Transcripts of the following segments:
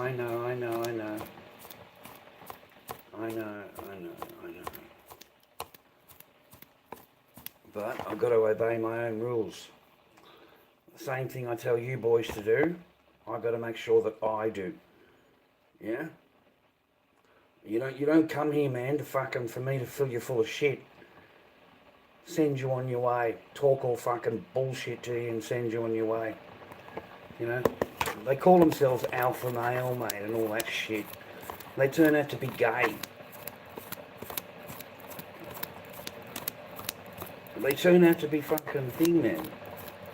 I know. But I've got to obey my own rules. The same thing I tell you boys to do, I've got to make sure that I do. Yeah? You don't come here, man, to fucking, for me to fill you full of shit. Send you on your way. Talk all fucking bullshit to you and send you on your way. You know? They call themselves alpha male, mate, and all that shit. They turn out to be gay. They turn out to be fucking thing, man.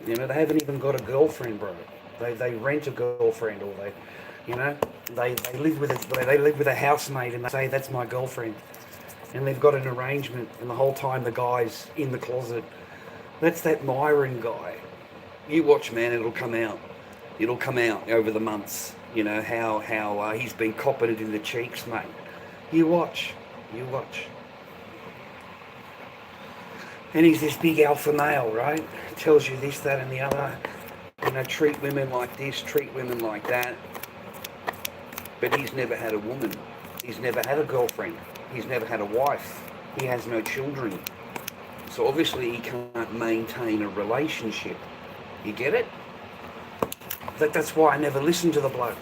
You know, they haven't even got a girlfriend, bro. They rent a girlfriend, or they live with a housemate, and they say that's my girlfriend, and they've got an arrangement, and the whole time the guy's in the closet. That's that Myron guy. You watch, man. It'll come out. It'll come out over the months. You know how he's been copping it in the cheeks, mate. You watch. And he's this big alpha male, right? Tells you this, that, and the other. You know, treat women like this, treat women like that. But he's never had a woman. He's never had a girlfriend. He's never had a wife. He has no children. So obviously he can't maintain a relationship. You get it? That's why I never listen to the bloke.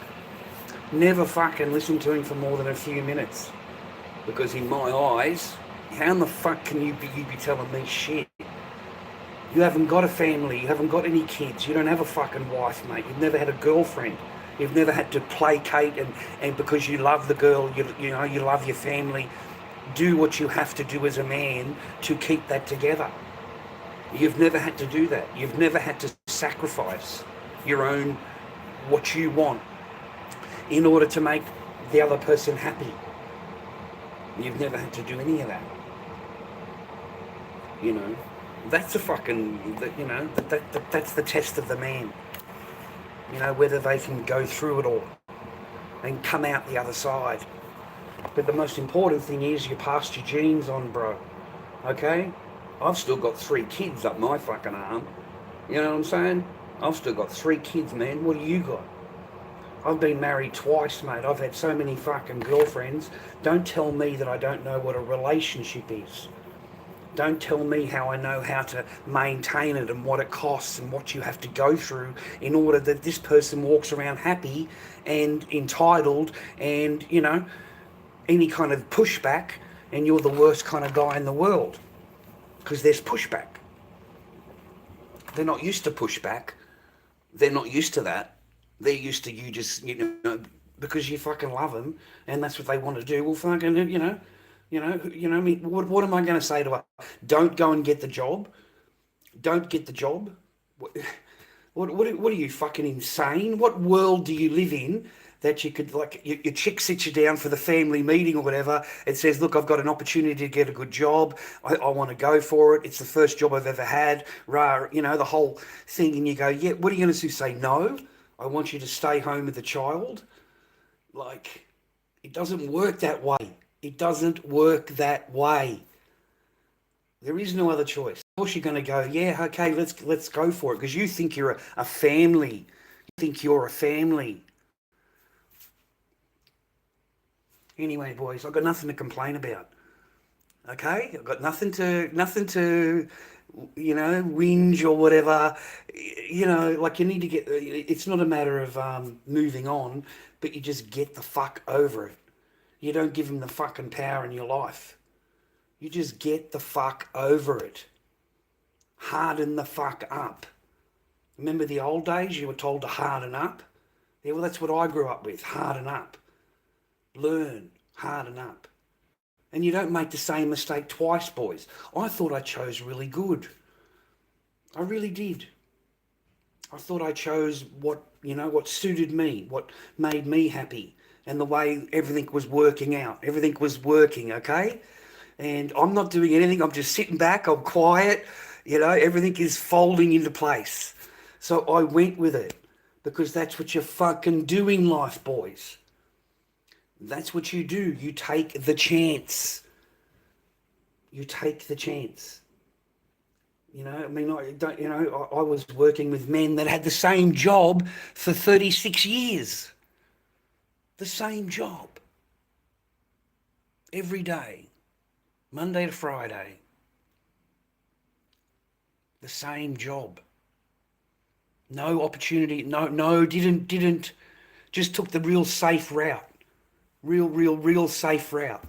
Never fucking listen to him for more than a few minutes. Because in my eyes, how in the fuck can you be telling me shit? You haven't got a family, you haven't got any kids, you don't have a fucking wife, mate, you've never had a girlfriend, you've never had to placate and because you love the girl, you love your family, do what you have to do as a man to keep that together. You've never had to do that. You've never had to sacrifice your own, what you want, in order to make the other person happy. You've never had to do any of that. You know, that's a fucking, that's the test of the man. You know, whether they can go through it all and come out the other side. But the most important thing is you passed your genes on, bro. Okay? I've still got 3 kids up my fucking arm. You know what I'm saying? I've still got 3 kids, man. What do you got? I've been married twice, mate. I've had so many fucking girlfriends. Don't tell me that I don't know what a relationship is. Don't tell me how I know how to maintain it and what it costs and what you have to go through in order that this person walks around happy and entitled and, you know, any kind of pushback, and you're the worst kind of guy in the world. Because there's pushback. They're not used to pushback. They're not used to that. They're used to you just, you know, because you fucking love them and that's what they want to do. Well, fucking, you know, I mean, what am I going to say to her? Don't go and get the job. Don't get the job. What are you, fucking insane? What world do you live in that you could, like, your chick sits you down for the family meeting or whatever, it says, look, I've got an opportunity to get a good job, I want to go for it, it's the first job I've ever had, rah, you know, the whole thing, and you go, yeah, what are you going to do? Say no? I want you to stay home with the child? Like, it doesn't work that way. It doesn't work that way. There is no other choice. Of course you're going to go, yeah, okay, let's go for it, because you think you're a family. You think you're a family. Anyway, boys, I've got nothing to complain about. Okay? I've got nothing to, you know, whinge or whatever. You know, like, you need to get, it's not a matter of moving on, but you just get the fuck over it. You don't give them the fucking power in your life. You just get the fuck over it. Harden the fuck up. Remember the old days? You were told to harden up? Yeah, well, that's what I grew up with. Harden up. Learn. Harden up. And you don't make the same mistake twice, boys. I thought I chose really good. I really did. I thought I chose what suited me, what made me happy, and the way everything was working out. Everything was working, okay? And I'm not doing anything. I'm just sitting back. I'm quiet. You know, everything is folding into place. So I went with it because that's what you fucking do in life, boys. That's what you do. You take the chance. You take the chance. You know, I mean, I was working with men that had the same job for 36 years. The same job. Every day. Monday to Friday. The same job. No opportunity. Didn't. Just took the real safe route. Real safe route.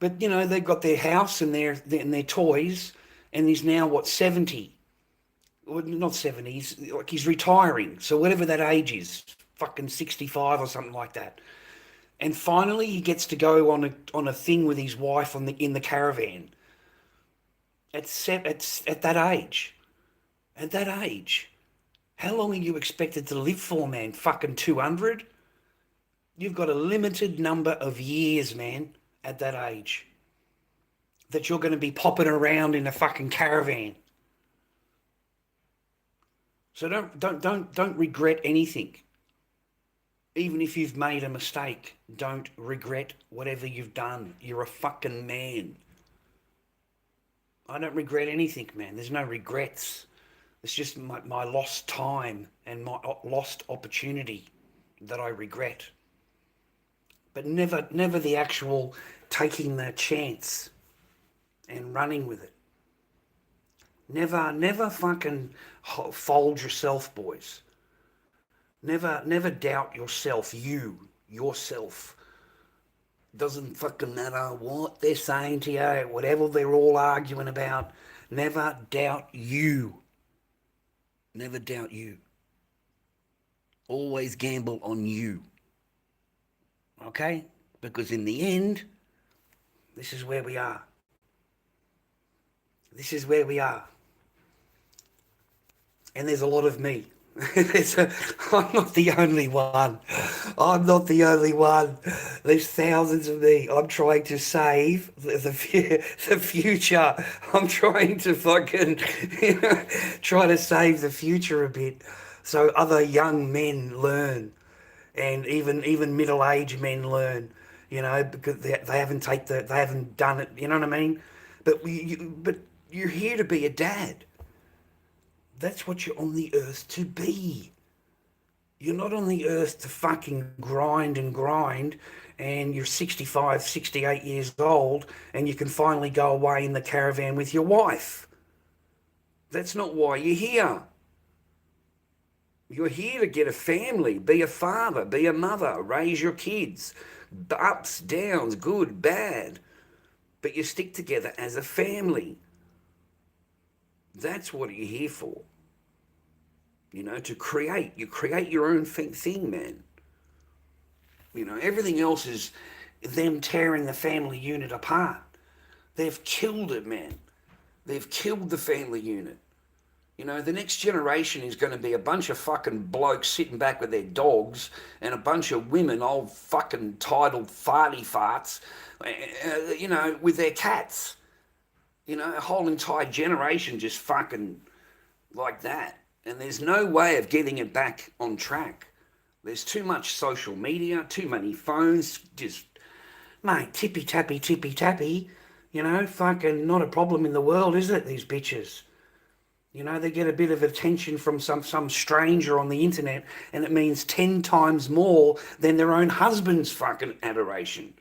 But, you know, they've got their house and their toys, and he's now, what, 70? Well, not 70, he's retiring. So whatever that age is, fucking 65 or something like that. And finally he gets to go on a thing with his wife in the caravan. At that age. At that age. How long are you expected to live for, man? Fucking 200? You've got a limited number of years, man, at that age, that you're going to be popping around in a fucking caravan. So don't regret anything. Even if you've made a mistake, don't regret whatever you've done. You're a fucking man. I don't regret anything, man. There's no regrets. It's just my lost time and my lost opportunity that I regret. But never the actual taking the chance and running with it. Never fucking fold yourself, boys. Never doubt yourself. Yourself. Doesn't fucking matter what they're saying to you, whatever they're all arguing about. Never doubt you. Never doubt you. Always gamble on you. Okay? Because in the end, this is where we are. This is where we are. And there's a lot of me. I'm not the only one. I'm not the only one. There's thousands of me. I'm trying to save the future. I'm trying to fucking try to save the future a bit, so other young men learn, and even middle-aged men learn. You know, because they haven't done it. You know what I mean? But you're here to be a dad. That's what you're on the earth to be. You're not on the earth to fucking grind and you're 65, 68 years old and you can finally go away in the caravan with your wife. That's not why you're here. You're here to get a family, be a father, be a mother, raise your kids. Ups, downs, good, bad. But you stick together as a family. That's what you're here for. You know, to create. You create your own thing, man. You know, everything else is them tearing the family unit apart. They've killed it, man. They've killed the family unit. You know, the next generation is going to be a bunch of fucking blokes sitting back with their dogs and a bunch of women, old fucking titled farty farts, you know, with their cats. You know, a whole entire generation just fucking like that. And there's no way of getting it back on track. There's too much social media, too many phones, just, mate, tippy-tappy, you know, fucking not a problem in the world, is it, these bitches? You know, they get a bit of attention from some stranger on the internet and it means 10 times more than their own husband's fucking adoration.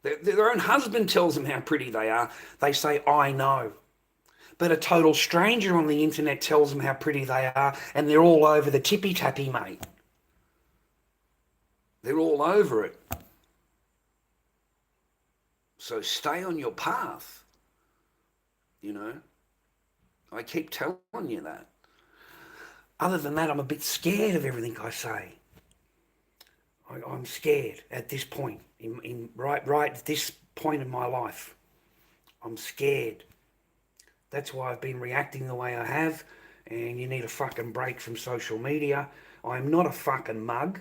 Their own husband tells them how pretty they are. They say, I know. But a total stranger on the internet tells them how pretty they are and they're all over the tippy-tappy, mate. They're all over it. So stay on your path. You know, I keep telling you that. Other than that, I'm a bit scared of everything I say. I'm scared at this point, right at this point in my life. I'm scared. That's why I've been reacting the way I have, and you need a fucking break from social media. I'm not a fucking mug,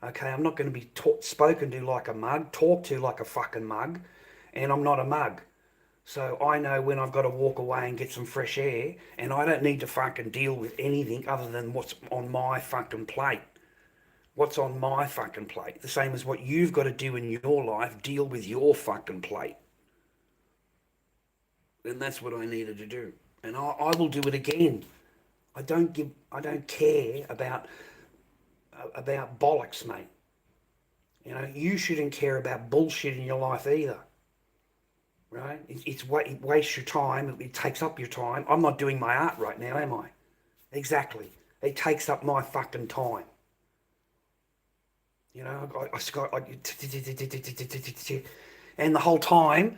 okay? I'm not going to be spoken to like a mug, talked to like a fucking mug, and I'm not a mug. So I know when I've got to walk away and get some fresh air, and I don't need to fucking deal with anything other than what's on my fucking plate. What's on my fucking plate? The same as what you've got to do in your life, deal with your fucking plate. And that's what I needed to do. And I will do it again. I don't care about bollocks, mate. You know, you shouldn't care about bullshit in your life either, right? It wastes your time. It takes up your time. I'm not doing my art right now, am I? Exactly. It takes up my fucking time. You know, and the whole time,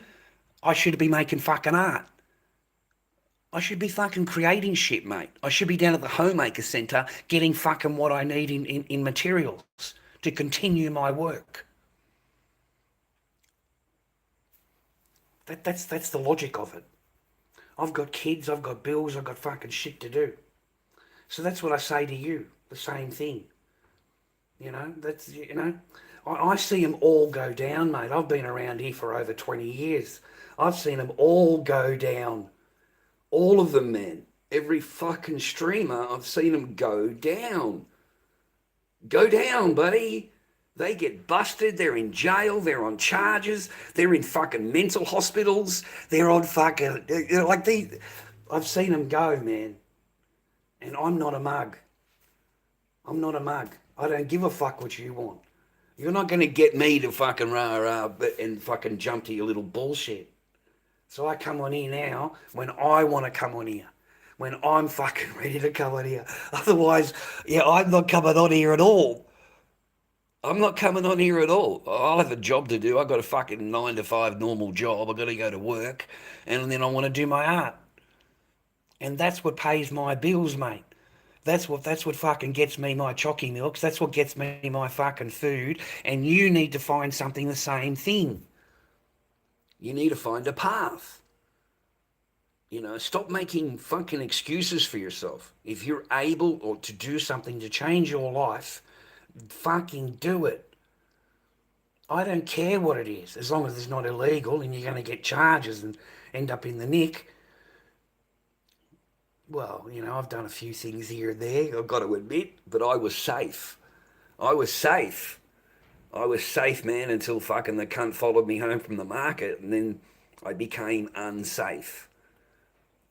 I should be making fucking art. I should be fucking creating shit, mate. I should be down at the Homemaker Centre getting fucking what I need in materials to continue my work. That's the logic of it. I've got kids, I've got bills, I've got fucking shit to do. So that's what I say to you, the same thing. You know, I see them all go down, mate. I've been around here for over 20 years. I've seen them all go down. All of them, man. Every fucking streamer, I've seen them go down. Go down, buddy. They get busted. They're in jail. They're on charges. They're in fucking mental hospitals. They're on fucking, like these. I've seen them go, man. And I'm not a mug. I'm not a mug. I don't give a fuck what you want. You're not going to get me to fucking rah and fucking jump to your little bullshit. So I come on here now when I want to come on here. When I'm fucking ready to come on here. Otherwise, yeah, I'm not coming on here at all. I'm not coming on here at all. I'll have a job to do. I've got a fucking 9 to 5 normal job. I've got to go to work. And then I want to do my art. And that's what pays my bills, mate. That's what fucking gets me my chocky milks. That's what gets me my fucking food. And you need to find something the same thing. You need to find a path. You know, stop making fucking excuses for yourself. If you're able or to do something to change your life, fucking do it. I don't care what it is, as long as it's not illegal and you're going to get charges and end up in the nick. Well, you know, I've done a few things here and there, I've got to admit, but I was safe. I was safe. I was safe, man, until fucking the cunt followed me home from the market, and then I became unsafe.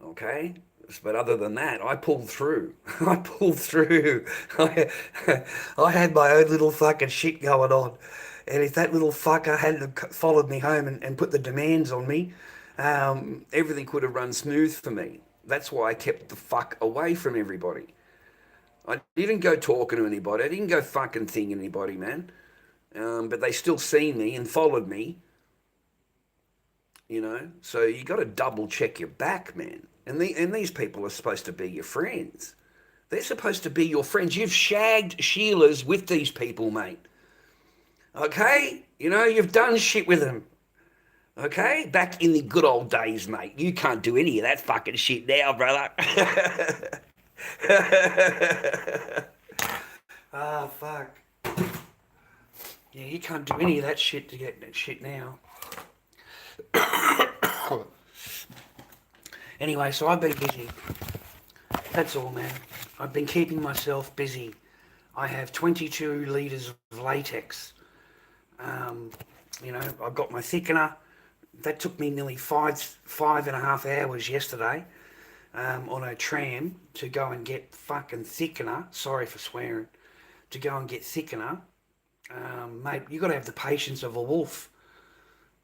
Okay? But other than that, I pulled through. I pulled through. I had my own little fucking shit going on. And if that little fucker hadn't followed me home and put the demands on me, everything could have run smooth for me. That's why I kept the fuck away from everybody. I didn't go talking to anybody. I didn't go fucking thinging anybody, man. But they still seen me and followed me. You know? So you got to double check your back, man. And these people are supposed to be your friends. They're supposed to be your friends. You've shagged Sheilas with these people, mate. Okay? You know, you've done shit with them. Okay? Back in the good old days, mate. You can't do any of that fucking shit now, brother. Ah, fuck. Yeah, you can't do any of that shit to get that shit now. Anyway, so I've been busy. That's all, man. I've been keeping myself busy. I have 22 litres of latex. You know, I've got my thickener. That took me nearly five and a half hours yesterday on a tram to go and get fucking thickener. Sorry for swearing. To go and get thickener. Mate, you got to have the patience of a wolf.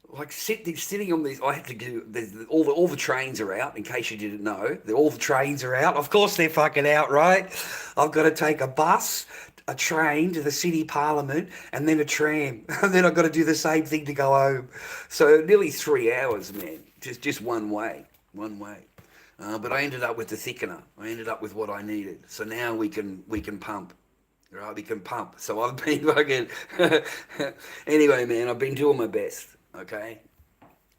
Like sitting on these, I had to do all the trains are out. In case you didn't know, all the trains are out. Of course they're fucking out, right? I've got to take a bus, a train to the city parliament, and then a tram, and then I've got to do the same thing to go home. So nearly 3 hours, man, just one way. But I ended up with the thickener. I ended up with what I needed. So now we can pump. Right, we can pump. So I've been fucking. Anyway, man, I've been doing my best. Okay,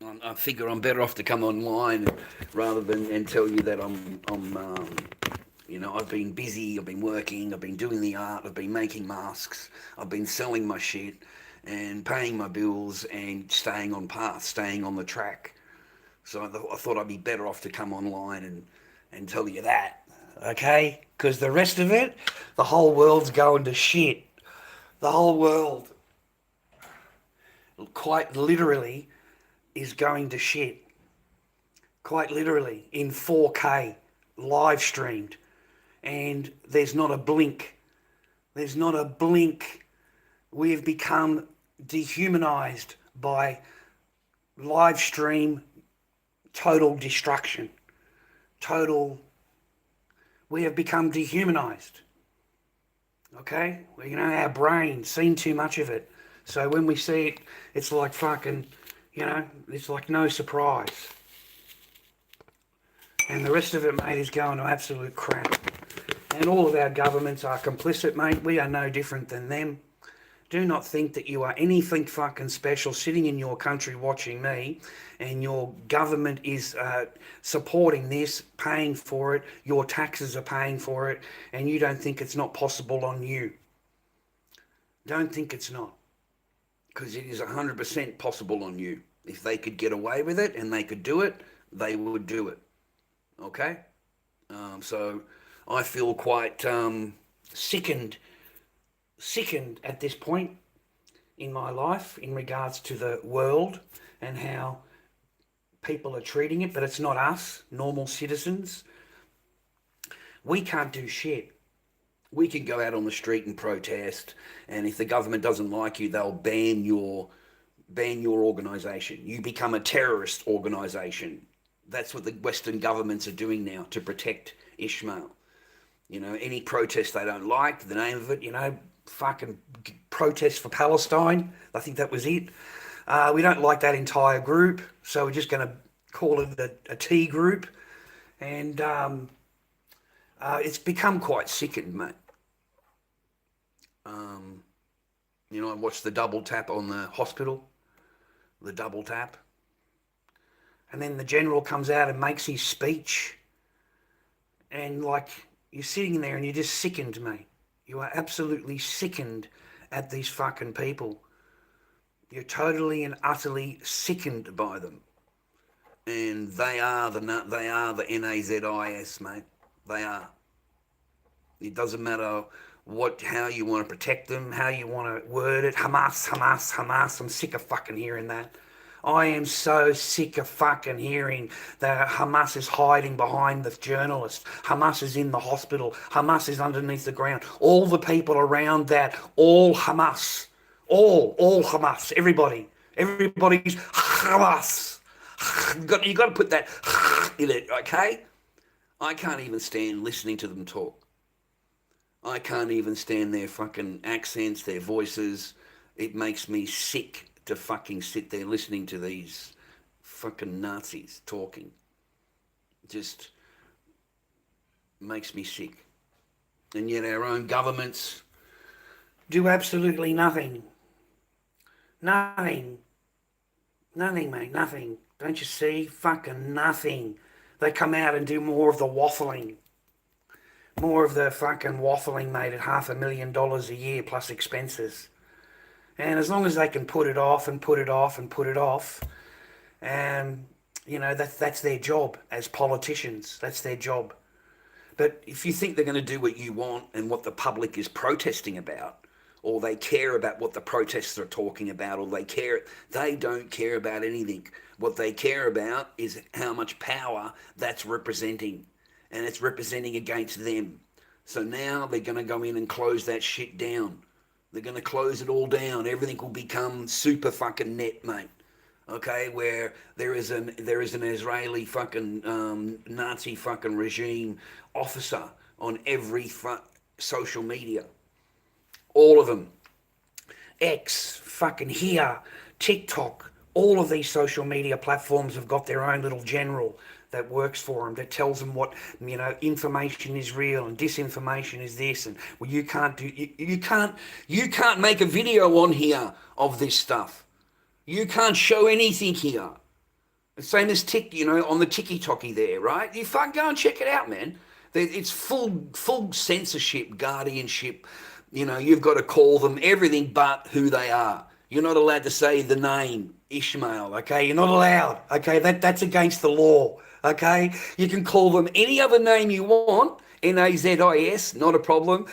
I figure I'm better off to come online rather than tell you that I'm you know, I've been busy, I've been working, I've been doing the art, I've been making masks, I've been selling my shit and paying my bills and staying on path, staying on the track. So I thought I'd be better off to come online and tell you that, okay? Because the rest of it, the whole world's going to shit. The whole world, quite literally, is going to shit. Quite literally, in 4K, live streamed. And there's not a blink. There's not a blink. We've become dehumanized by live stream total destruction. We have become dehumanized. Okay? Well, our brain's seen too much of it. So when we see it, it's like fucking, it's like no surprise. And the rest of it, mate, is going to absolute crap. And all of our governments are complicit, mate. We are no different than them. Do not think that you are anything fucking special sitting in your country watching me and your government is supporting this, paying for it, your taxes are paying for it, and you don't think it's not possible on you. Don't think it's not. Because it is 100% possible on you. If they could get away with it and they could do it, they would do it. Okay? So I feel quite sickened at this point in my life in regards to the world and how people are treating it, but it's not us, normal citizens. We can't do shit. We can go out on the street and protest, and if the government doesn't like you, they'll ban your organisation. You become a terrorist organisation. That's what the Western governments are doing now to protect Ishmael. Any protest they don't like, the name of it, fucking protest for Palestine. I think that was it. We don't like that entire group, so we're just going to call it a T group. And it's become quite sickened, mate. I watched the double tap on the hospital, the double tap. And then the general comes out and makes his speech. And you're sitting there and you're just sickened, mate. You are absolutely sickened at these fucking people. You're totally and utterly sickened by them. And they are the NAZIS, mate. They are. It doesn't matter how you want to protect them, how you want to word it. Hamas, Hamas, Hamas. I'm sick of fucking hearing that. I am so sick of fucking hearing that Hamas is hiding behind the journalist. Hamas is in the hospital. Hamas is underneath the ground. All the people around that, all Hamas. All Hamas. Everybody's Hamas. You got to put that in it, okay? I can't even stand listening to them talk. I can't even stand their fucking accents, their voices. It makes me sick to fucking sit there listening to these fucking Nazis talking. Just makes me sick. And yet our own governments do absolutely nothing. Nothing, mate, nothing. Don't you see? Fucking nothing. They come out and do more of the waffling. More of the fucking waffling, mate, at $500,000 a year plus expenses. And as long as they can put it off and put it off and put it off, and that's their job as politicians. That's their job. But if you think they're going to do what you want and what the public is protesting about, or they care about what the protesters are talking about, or they don't care about anything. What they care about is how much power that's representing, and it's representing against them. So now they're going to go in and close that shit down. They're going to close it all down. Everything will become super fucking net, mate. Okay, where there is an Israeli fucking Nazi fucking regime officer on every social media. All of them. X, fucking here, TikTok, all of these social media platforms have got their own little general that works for them, that tells them what, information is real and disinformation is this, and well, you can't make a video on here of this stuff. You can't show anything here. The same as on the TikTok there, right? You fucking go and check it out, man. It's full censorship, guardianship. You've got to call them everything but who they are. You're not allowed to say the name Ishmael, okay? You're not allowed, okay? That's against the law, okay? You can call them any other name you want, NAZIS, not a problem.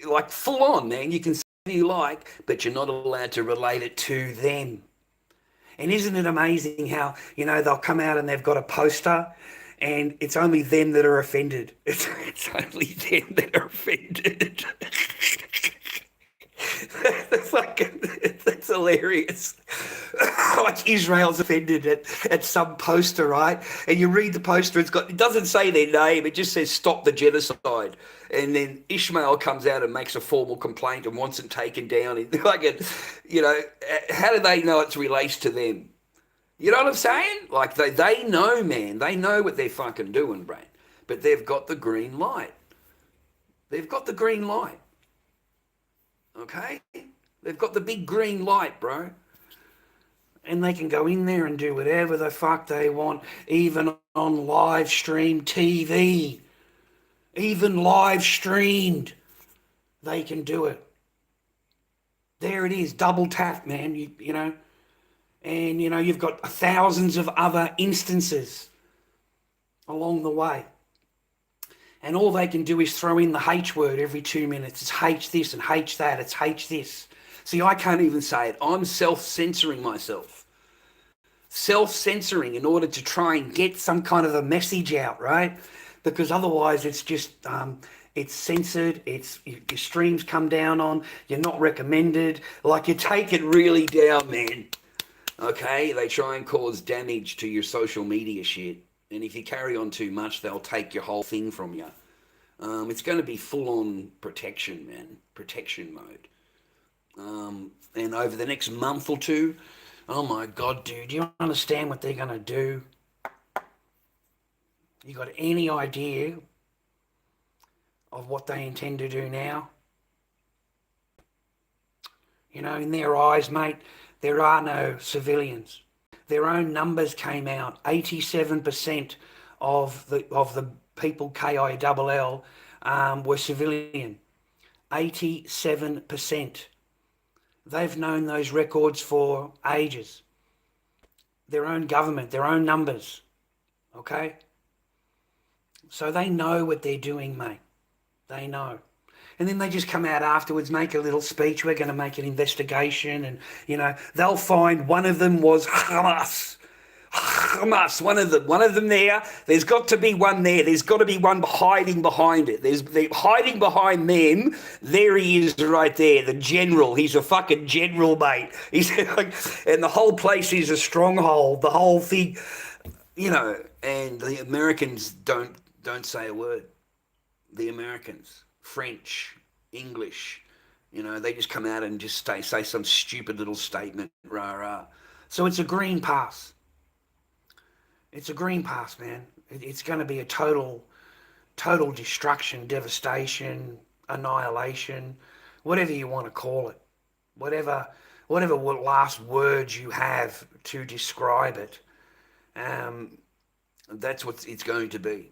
Like full on, man. You can say what you like, but you're not allowed to relate it to them. And isn't it amazing how, they'll come out and they've got a poster and it's only them that are offended. It's only them that are offended. That's hilarious. Like Israel's offended at some poster, right? And you read the poster, it doesn't say their name, it just says stop the genocide. And then Ishmael comes out and makes a formal complaint and wants it taken down. And how do they know it relates to them? You know what I'm saying? Like they know, man. They know what they're fucking doing, Brad. But they've got the green light. They've got the green light. Okay? They've got the big green light, bro. And they can go in there and do whatever the fuck they want, even on live stream TV. Even live streamed, they can do it. There it is, double tap, man, you know. And, you've got thousands of other instances along the way. And all they can do is throw in the H word every 2 minutes. It's H this and H that. It's H this. See, I can't even say it. I'm self-censoring myself. Self-censoring in order to try and get some kind of a message out, right? Because otherwise it's just, it's censored. Your streams come down on. You're not recommended. Like, you take it really down, man. Okay? They try and cause damage to your social media shit. And if you carry on too much, they'll take your whole thing from you. It's going to be full-on protection, man. Protection mode. And over the next month or two, oh my God, dude, do you understand what they're going to do? You got any idea of what they intend to do now? In their eyes, mate, there are no civilians. Their own numbers came out. 87% of the people KILL were civilian. 87%. They've known those records for ages. Their own government, their own numbers. Okay? So they know what they're doing, mate. They know. And then they just come out afterwards, make a little speech. We're going to make an investigation. And, they'll find one of them was Hamas. Hamas, one of them there. There's got to be one there. There's got to be one hiding behind it. They're hiding behind them. There he is right there, the general. He's a fucking general, mate. He's like, and the whole place is a stronghold. The whole thing, and the Americans don't say a word. The Americans. French, English, they just come out and just say some stupid little statement, rah. So it's a green pass. It's a green pass, man. It's going to be a total destruction, devastation, annihilation, whatever you want to call it. Whatever last words you have to describe it, that's what it's going to be.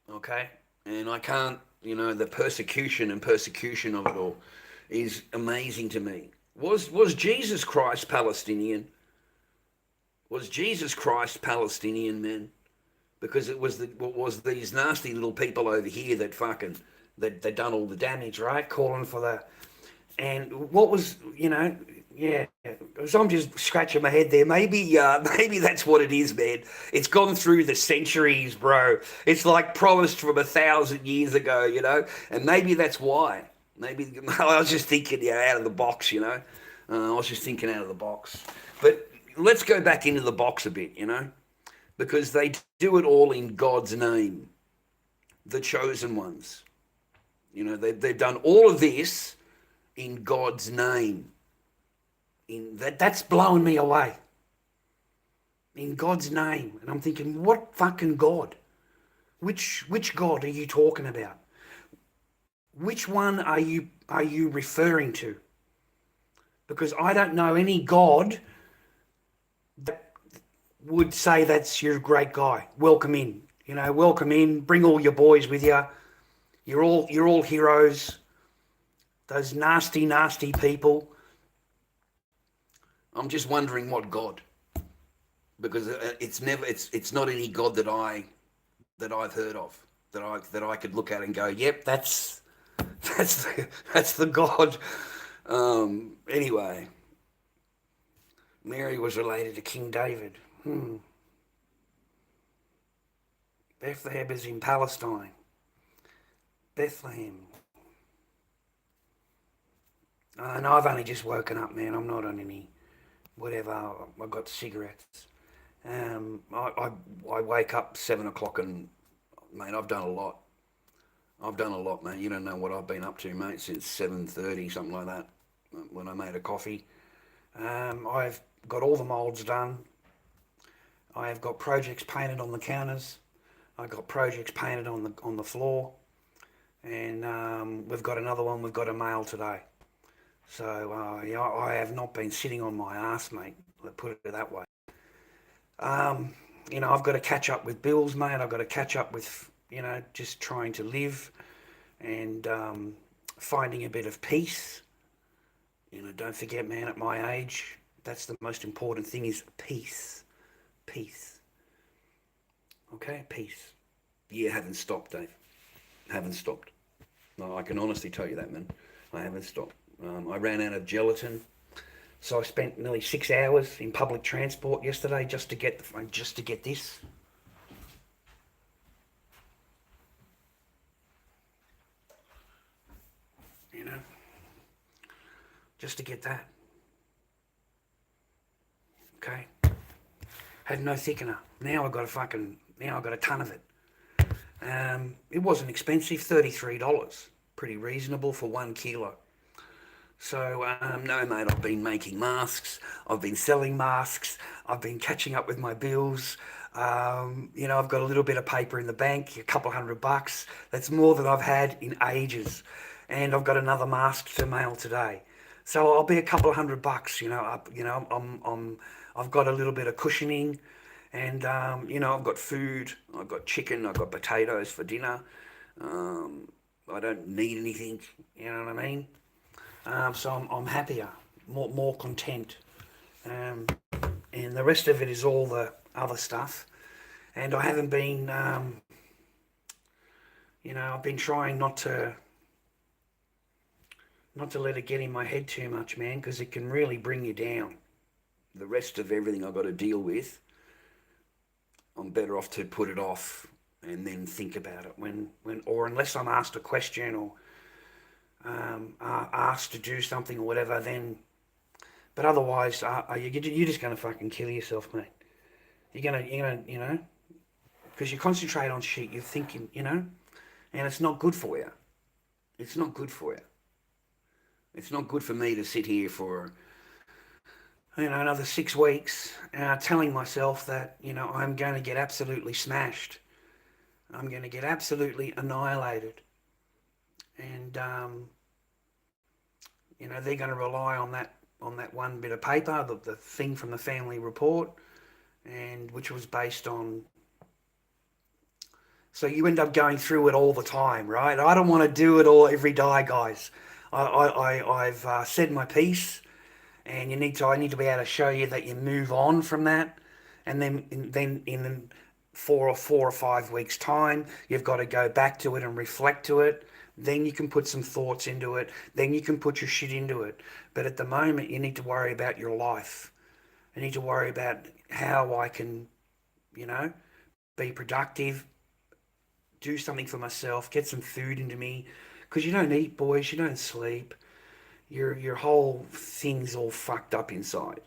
Okay? And I can't, the persecution of it all is amazing to me. Was Jesus Christ Palestinian? Was Jesus Christ Palestinian, man? Because it was these nasty little people over here that done all the damage, right? Calling for the, and what was, yeah. So I'm just scratching my head there. Maybe that's what it is, man. It's gone through the centuries, bro. It's like promised from 1,000 years ago, and maybe that's why. Maybe I was just thinking, out of the box, I was just thinking out of the box. But let's go back into the box a bit, because they do it all in God's name, the chosen ones. They've done all of this in God's name. That's blowing me away. In God's name. And I'm thinking, what fucking God? Which God are you talking about? Which one are you referring to? Because I don't know any God that would say that's your great guy. Welcome in. Welcome in. Bring all your boys with you. You're all heroes. Those nasty, nasty people. I'm just wondering what God, because it's not any God that I've heard of, that I could look at and go, yep, that's the God. Anyway, Mary was related to King David. Bethlehem is in Palestine. Bethlehem. And I've only just woken up, man. I'm not on any whatever. I've got cigarettes. I wake up 7 o'clock and, mate, I've done a lot. I've done a lot, mate. You don't know what I've been up to, mate, since 7:30, something like that, when I made a coffee. I've got all the moulds done. I have got projects painted on the counters. I've got projects painted on the floor. And we've got another one we've got to mail today. So yeah, I have not been sitting on my ass, mate. Let's put it that way. I've got to catch up with bills, mate. I've got to catch up with, just trying to live and finding a bit of peace. Don't forget, man, at my age, that's the most important thing is peace. Peace. Okay, peace. Yeah, haven't stopped, Dave. Haven't stopped. No, I can honestly tell you that, man. I haven't stopped. I ran out of gelatin, so I spent nearly 6 hours in public transport yesterday just to get this. Just to get that. Okay. Had no thickener. Now I got a ton of it. It wasn't expensive, $33. Pretty reasonable for 1 kilo. So, no, mate, I've been making masks. I've been selling masks. I've been catching up with my bills. I've got a little bit of paper in the bank, a couple $100. That's more than I've had in ages. And I've got another mask to mail today. So I'll be a couple $100, up, I've got a little bit of cushioning. And, I've got food. I've got chicken. I've got potatoes for dinner. I don't need anything, you know what I mean? So I'm happier, more content. And the rest of it is all the other stuff. And I haven't been, I've been trying not to let it get in my head too much, man, because it can really bring you down. The rest of everything I've got to deal with, I'm better off to put it off and then think about it or unless I'm asked a question or asked to do something or whatever, then. But otherwise, you're just gonna fucking kill yourself, mate. You're gonna, because you concentrate on shit. You're thinking, and it's not good for you. It's not good for you. It's not good for me to sit here for, another 6 weeks, telling myself that, I'm going to get absolutely smashed. I'm going to get absolutely annihilated. And, they're going to rely on that one bit of paper, the thing from the family report, and which was based on. So you end up going through it all the time, right? I don't want to do it all every day, guys. I've said my piece, and I need to be able to show you that you move on from that, and then in 4 or 5 weeks time, you've got to go back to it and reflect to it. Then you can put some thoughts into it. Then you can put your shit into it. But at the moment, you need to worry about your life. You need to worry about how I can, be productive, do something for myself, get some food into me. Because you don't eat, boys, you don't sleep. Your whole thing's all fucked up inside.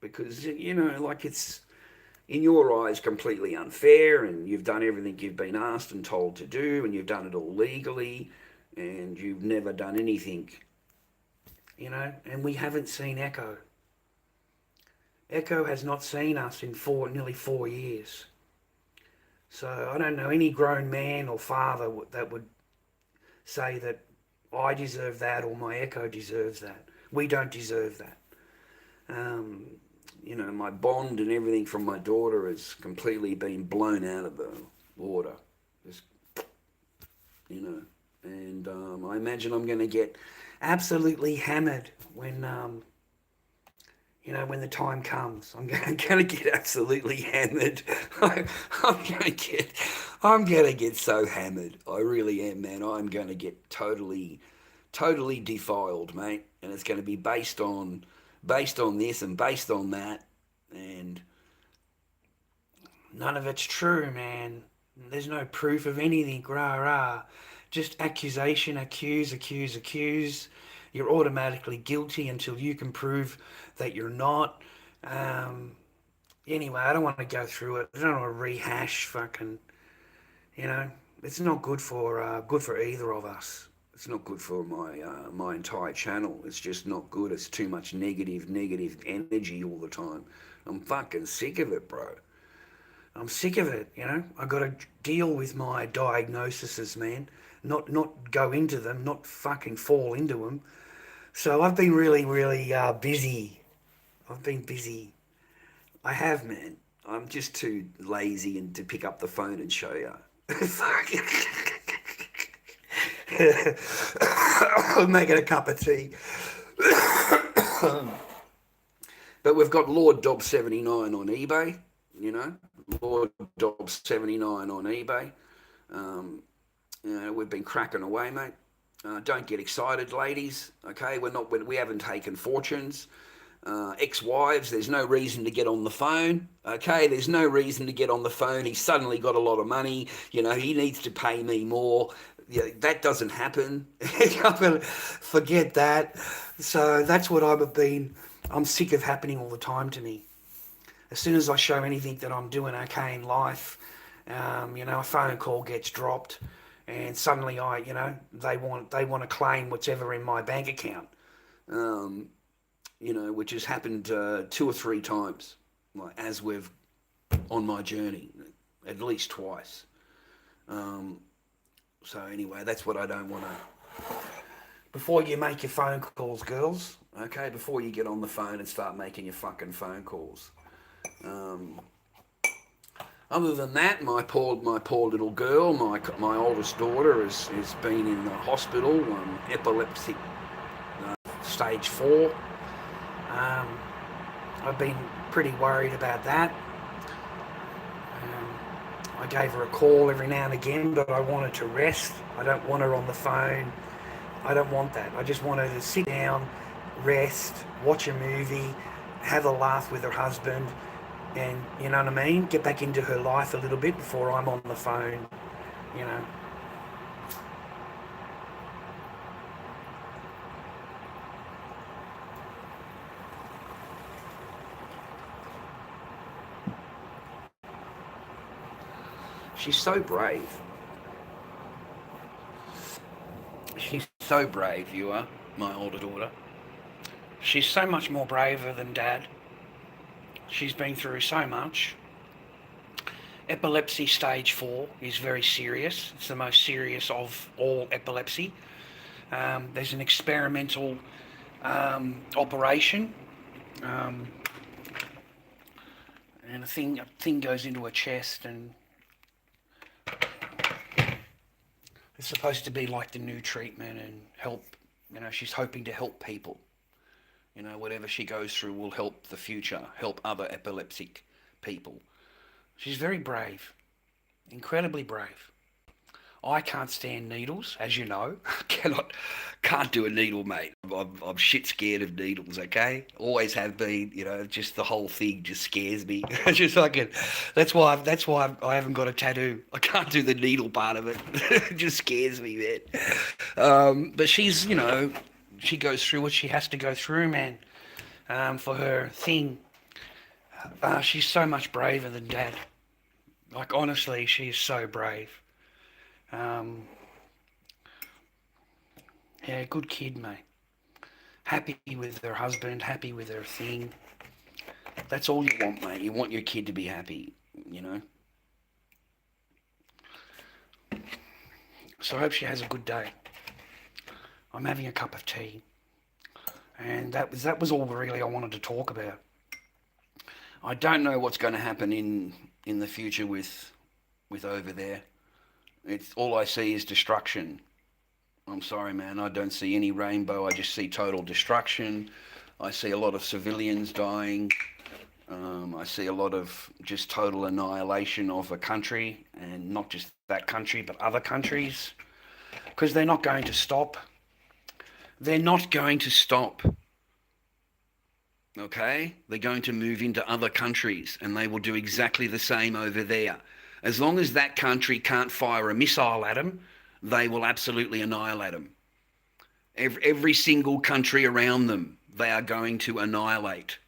Because, it's, in your eyes, completely unfair, and you've done everything you've been asked and told to do, and you've done it all legally, and you've never done anything, and we haven't seen Echo. Echo has not seen us in nearly 4 years. So I don't know any grown man or father that would say that I deserve that or my Echo deserves that. We don't deserve that. My bond and everything from my daughter has completely been blown out of the water. Just, and I imagine I'm going to get absolutely hammered when the time comes. I'm going to get absolutely hammered. I'm going to get so hammered. I really am, man. I'm going to get totally defiled, mate. And it's going to be based on this and based on that. And none of it's true, man. There's no proof of anything, rah. Just accusation, accuse. You're automatically guilty until you can prove that you're not. Anyway, I don't want to go through it. I don't want to rehash fucking, you know, it's not good for either of us. It's not good for my entire channel. It's just not good. It's too much negative energy all the time. I'm fucking sick of it, bro. I'm sick of it, you know. I got to deal with my diagnoses, man. Not go into them, not fucking fall into them. So I've been really busy. I've been busy. I have, man. I'm just too lazy and to pick up the phone and show you. I'm making a cup of tea. But we've got Lord Dob 79 on eBay, you know. Lord Dob 79 on eBay. You know, we've been cracking away, mate. Don't get excited, ladies. Okay, we haven't taken fortunes. Ex-wives, there's no reason to get on the phone. Okay, there's no reason to get on the phone. He's suddenly got a lot of money. You know, he needs to pay me more. Yeah, that doesn't happen. Forget that. So that's what I'm sick of happening all the time to me. As soon as I show anything that I'm doing okay in life, you know, a phone call gets dropped, and suddenly they want to claim whatever in my bank account. You know, which has happened 2 or 3 times, like as we've on my journey, at least twice. So anyway, that's what I don't want to. Before you make your phone calls, girls, okay, before you get on the phone and start making your fucking phone calls. Other than that, my poor little girl, my oldest daughter has been in the hospital, epilepsy, stage 4. I've been pretty worried about that. I gave her a call every now and again, but I wanted to rest. I don't want her on the phone. I don't want that. I just want her to sit down, rest, watch a movie, have a laugh with her husband, and, you know what I mean, get back into her life a little bit before I'm on the phone, you know. She's so brave. She's so brave, you are, my older daughter. She's so much more braver than Dad. She's been through so much. Epilepsy stage 4 is very serious. It's the most serious of all epilepsy. There's an experimental operation, and a thing goes into her chest, and it's supposed to be like the new treatment and help. You know, she's hoping to help people. You know, whatever she goes through will help the future, help other epileptic people. She's very brave, incredibly brave. I can't stand needles, as you know. Can't do a needle, mate. I'm shit scared of needles, okay? Always have been, you know, just the whole thing just scares me. That's why I haven't got a tattoo. I can't do the needle part of it. It just scares me, man. But she's, you know, she goes through what she has to go through, man, for her thing. She's so much braver than Dad. Like, honestly, she is so brave. Yeah, good kid, mate. Happy with her husband, happy with her thing. That's all you want, mate. You want your kid to be happy, you know. So I hope she has a good day. I'm having a cup of tea. And that was all really I wanted to talk about. I don't know what's going to happen in the future with over there. It's all I see is destruction. I'm sorry, man. I don't see any rainbow. I just see total destruction. I see a lot of civilians dying. I see a lot of just total annihilation of a country, and not just that country, but other countries, because they're not going to stop. They're not going to stop. Okay? They're going to move into other countries, and they will do exactly the same over there. As long as that country can't fire a missile at them, they will absolutely annihilate them. Every single country around them, they are going to annihilate.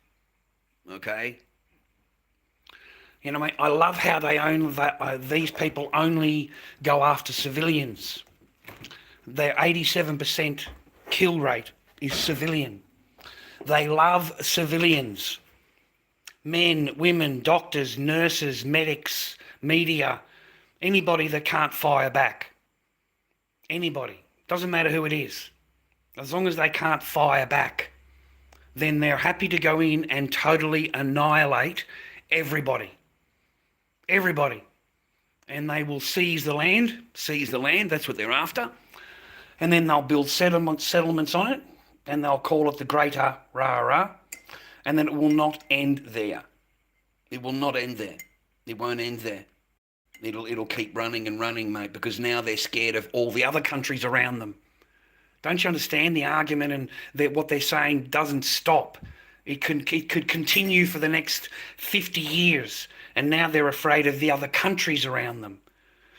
Okay? You know, mate, I love how these people only go after civilians. Their 87% kill rate is civilian. They love civilians. Men, women, doctors, nurses, medics, media, anybody that can't fire back. Anybody. Doesn't matter who it is. As long as they can't fire back, then they're happy to go in and totally annihilate everybody. Everybody. And they will seize the land, that's what they're after. And then they'll build settlements on it, and they'll call it the Greater Rara, and then it will not end there. It will not end there. It won't end there. It'll keep running and running, mate, because now they're scared of all the other countries around them. Don't you understand the argument, and what they're saying doesn't stop? It could continue for the next 50 years, and now they're afraid of the other countries around them.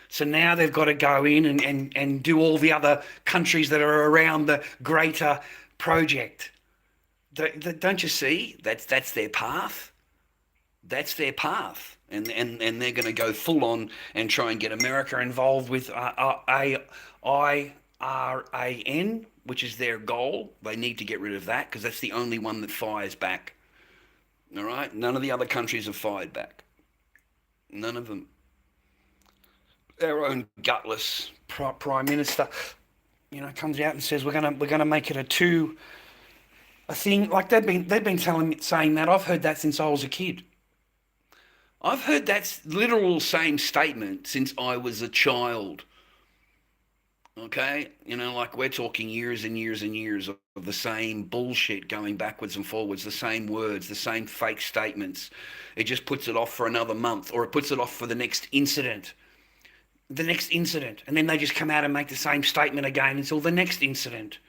So now they've got to go in and do all the other countries that are around the greater project. Don't you see? That's their path. That's their path. And they're going to go full on and try and get America involved with IRAN, which is their goal. They need to get rid of that because that's the only one that fires back. All right? None of the other countries have fired back. None of them. Our own gutless prime minister, comes out and says we're gonna make it a thing. Like they've been saying that. I've heard that since I was a kid. I've heard that literal same statement since I was a child. Okay, like we're talking years and years and years of the same bullshit going backwards and forwards, the same words, the same fake statements. It just puts it off for another month, or it puts it off for the next incident. And then they just come out and make the same statement again until the next incident.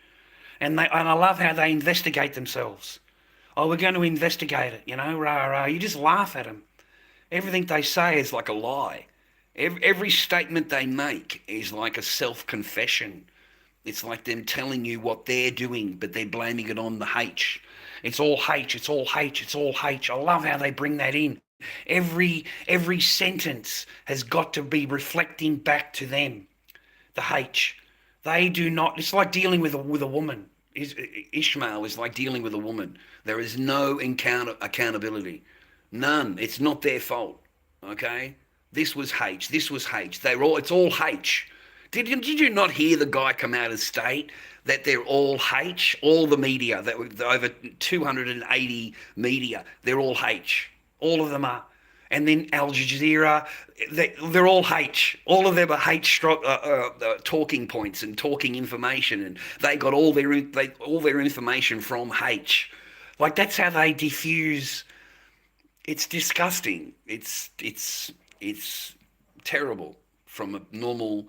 And I love how they investigate themselves. Oh, we're going to investigate it, rah. You just laugh at them. Everything they say is like a lie. Every statement they make is like a self-confession. It's like them telling you what they're doing, but they're blaming it on the H. It's all H, it's all H, it's all H. I love how they bring that in. Every sentence has got to be reflecting back to them. The H. They do not. It's like dealing with a woman. Ishmael is like dealing with a woman. There is no accountability. None. It's not their fault. Okay. This was H. This was H. It's all H. Did you not hear the guy come out and state that they're all H? All the media, that over 280 media, they're all H. All of them are. And then Al Jazeera, they're all H. All of them are H talking points and talking information, and they got all their information from H. Like that's how they diffuse. It's disgusting. It's terrible from a normal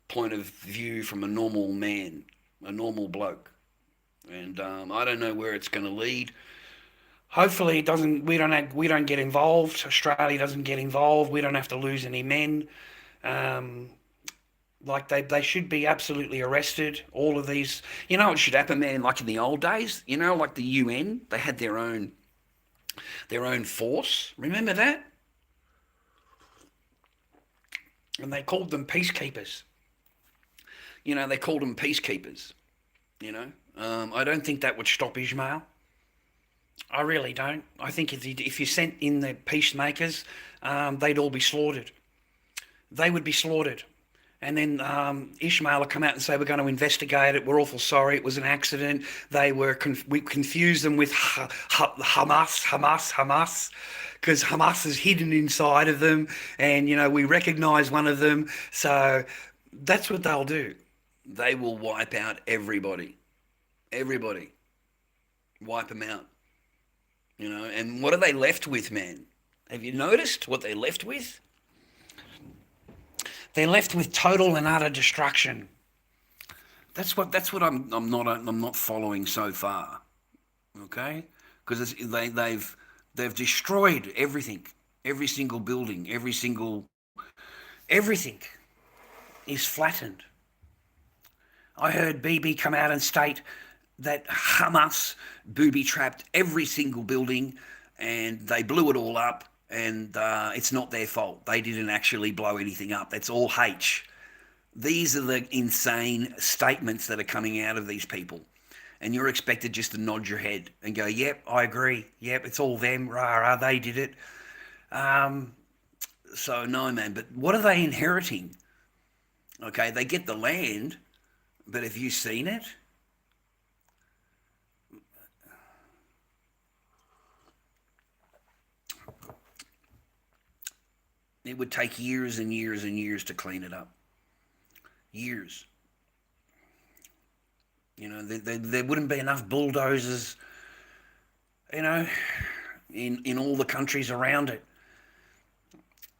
point of view, from a normal man, a normal bloke. And I don't know where it's going to lead. Hopefully it doesn't. We don't get involved. Australia doesn't get involved. We don't have to lose any men. Like they should be absolutely arrested. All of these. You know what should happen, man? Like in the old days. Like the UN. They had their own force. Remember that? And they called them peacekeepers. They called them peacekeepers. I don't think that would stop Ishmael. I really don't. I think if you sent in the peacemakers, they'd all be slaughtered. They would be slaughtered. And then Ishmael will come out and say, we're going to investigate it. We're awful sorry. It was an accident. We confused them with Hamas, because Hamas is hidden inside of them. And, we recognize one of them. So that's what they'll do. They will wipe out everybody. Everybody. Wipe them out. And what are they left with, man? Have you noticed what they're left with? They're left with total and utter destruction. That's what I'm not following so far. Okay? Because they've destroyed everything. Every single building, everything is flattened. I heard BB come out and state that Hamas booby-trapped every single building and they blew it all up, and it's not their fault. They didn't actually blow anything up. That's all H. These are the insane statements that are coming out of these people. And you're expected just to nod your head and go, yep, I agree. Yep, it's all them. Rah, rah, they did it. So, no, man. But what are they inheriting? Okay, they get the land, but have you seen it? It would take years and years and years to clean it up. Years. You know, there wouldn't be enough bulldozers, you know, in all the countries around it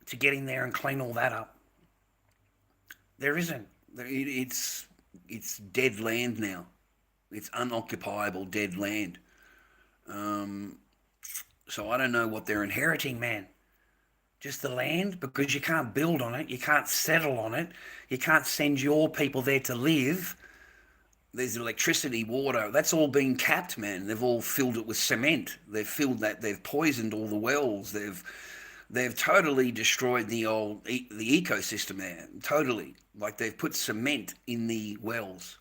to get in there and clean all that up. There isn't. It's dead land now. It's unoccupiable dead land. So I don't know what they're inheriting, man. Just the land, because you can't build on it, you can't settle on it, you can't send your people there to live. There's electricity, water, that's all been capped, man. They've all filled it with cement. They've filled that, they've poisoned all the wells. They've totally destroyed the ecosystem there. Totally. Like they've put cement in the wells.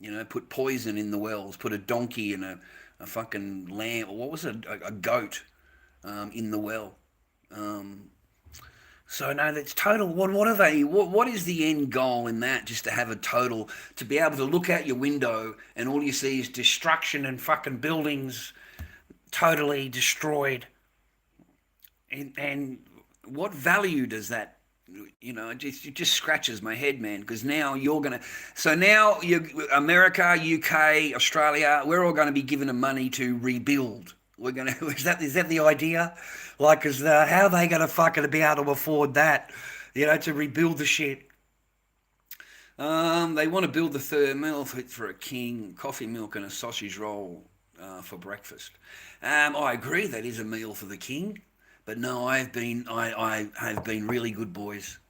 You know, put poison in the wells, put a donkey and a fucking lamb, or what was it? A goat in the well. So no, that's total. What are they? What is the end goal in that? Just to have a total, to be able to look out your window and all you see is destruction and fucking buildings totally destroyed. And what value does that? You know, it just scratches my head, man. Because now you're gonna. So now America, UK, Australia, we're all going to be given the money to rebuild. We're gonna. Is that the idea? Like, how are they going to fucking be able to afford that? You know, to rebuild the shit. They want to build the third meal for a king, coffee, milk, and a sausage roll for breakfast. I agree that is a meal for the king, but no, I have been really good, boys.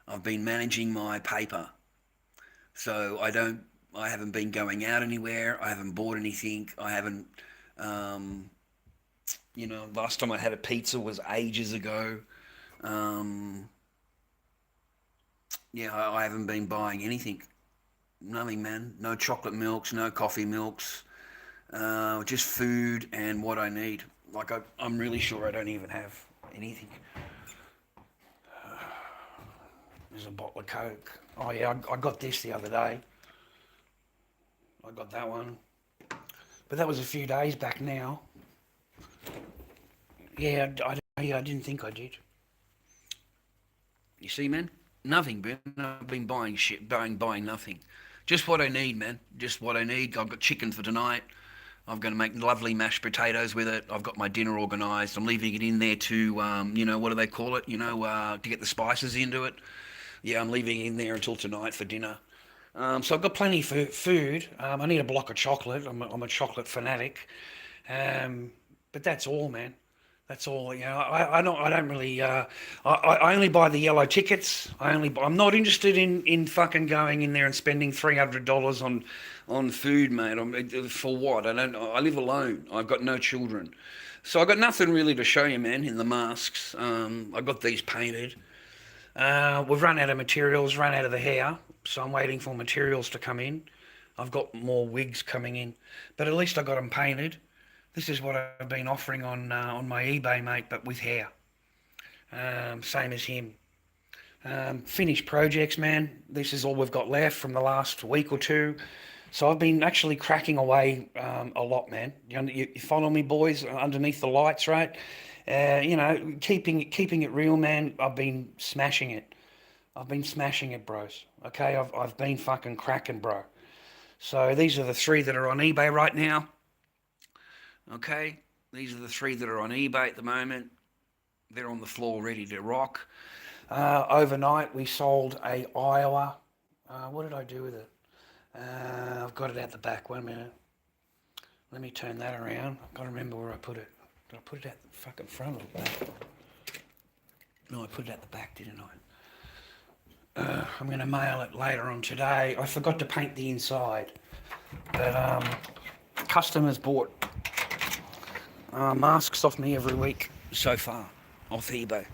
I've been managing my paper, so I haven't been going out anywhere. I haven't bought anything. I haven't. You know, last time I had a pizza was ages ago. Yeah, I haven't been buying anything. Nothing, man. No chocolate milks, no coffee milks. Just food and what I need. Like, I'm really sure I don't even have anything. There's a bottle of Coke. Oh, yeah, I got this the other day. I got that one. But that was a few days back now. Yeah, I didn't think I did. You see, man? Nothing, Ben. I've been buying shit, buying nothing. Just what I need, man. Just what I need. I've got chicken for tonight. I'm going to make lovely mashed potatoes with it. I've got my dinner organised. I'm leaving it in there to, you know, what do they call it? You know, to get the spices into it. Yeah, I'm leaving it in there until tonight for dinner. So I've got plenty for food. I need a block of chocolate. I'm a chocolate fanatic. But that's all, man. That's all. You know, I don't really. I only buy the yellow tickets. I'm not interested in fucking going in there and spending $300 on food, mate. For what? I live alone. I've got no children, so I got nothing really to show you, man. In the masks, I got these painted. We've run out of materials, run out of the hair, so I'm waiting for materials to come in. I've got more wigs coming in, but at least I got them painted. This is what I've been offering on my eBay, mate, but with hair. Same as him. Finished projects, man. This is all we've got left from the last week or two. So I've been actually cracking away a lot, man. You follow me, boys, underneath the lights, right? You know, keeping it real, man. I've been smashing it. Bros. Okay, I've been fucking cracking, bro. So these are the 3 that are on eBay right now. Okay, these are the 3 that are on eBay at the moment. They're on the floor ready to rock. Overnight we sold a Iowa. What did I do with it? I've got it at the back. 1 minute. Let me turn that around. I've got to remember where I put it. Did I put it at the fucking front or the back? No, I put it at the back, didn't I? I'm going to mail it later on today. I forgot to paint the inside, but customers bought masks off me every week so far, off eBay.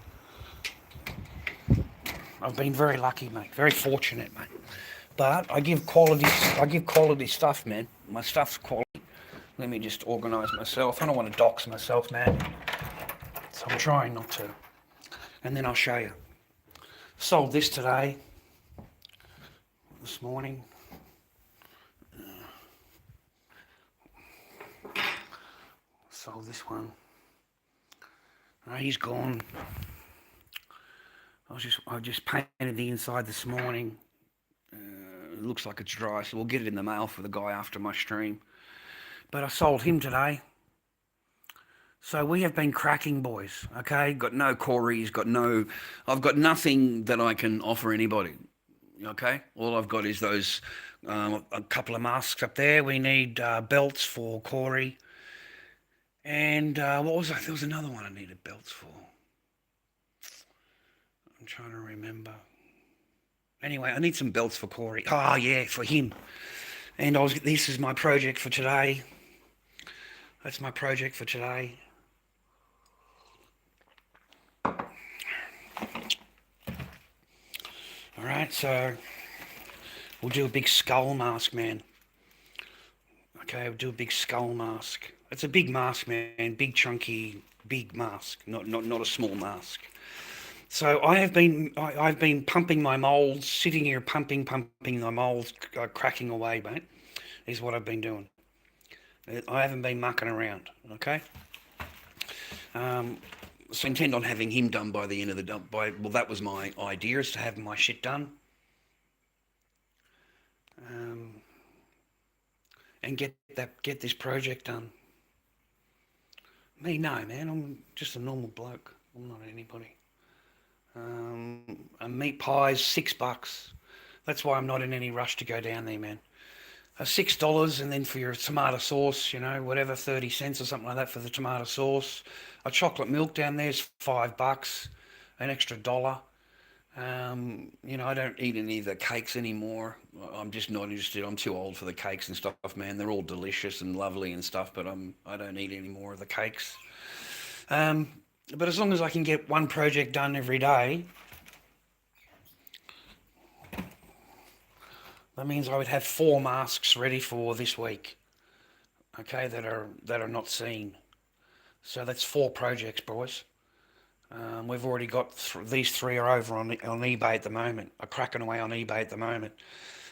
I've been very lucky, mate. Very fortunate, mate. But I give quality stuff, man. My stuff's quality. Let me just organise myself. I don't want to dox myself, man. So I'm trying not to. And then I'll show you. Sold this today. This morning. Sold this one. He's gone. I just painted the inside this morning. It looks like it's dry, so we'll get it in the mail for the guy after my stream. But I sold him today. So we have been cracking, boys. Okay, got no Corys, I've got nothing that I can offer anybody. Okay, all I've got is those a couple of masks up there. We need belts for Corey. And what was that? There was another one I needed belts for. I'm trying to remember. Anyway, I need some belts for Corey. Oh, yeah, for him. And this is my project for today. That's my project for today. All right, so we'll do a big skull mask, man. Okay, we'll do a big skull mask. It's a big mask, man. Big, chunky, big mask. Not a small mask. So I've been pumping my molds, sitting here pumping my molds, cracking away, mate, is what I've been doing. I haven't been mucking around, okay? So I intend on having him done by the end of the well, that was my idea, is to have my shit done. And get this project done. Me, no, man, I'm just a normal bloke. I'm not anybody. A meat pie's $6. That's why I'm not in any rush to go down there, man. $6, and then for your tomato sauce, whatever, 30 cents or something like that for the tomato sauce. A chocolate milk down there is $5, an extra $1. I don't eat any of the cakes anymore. I'm just not interested. I'm too old for the cakes and stuff, man. They're all delicious and lovely and stuff, but I don't eat any more of the cakes. But as long as I can get one project done every day, that means I would have 4 masks ready for this week. Okay, that are not seen. So that's 4 projects, boys. We've already got these 3 are over on eBay at the moment. Are cracking away on eBay at the moment.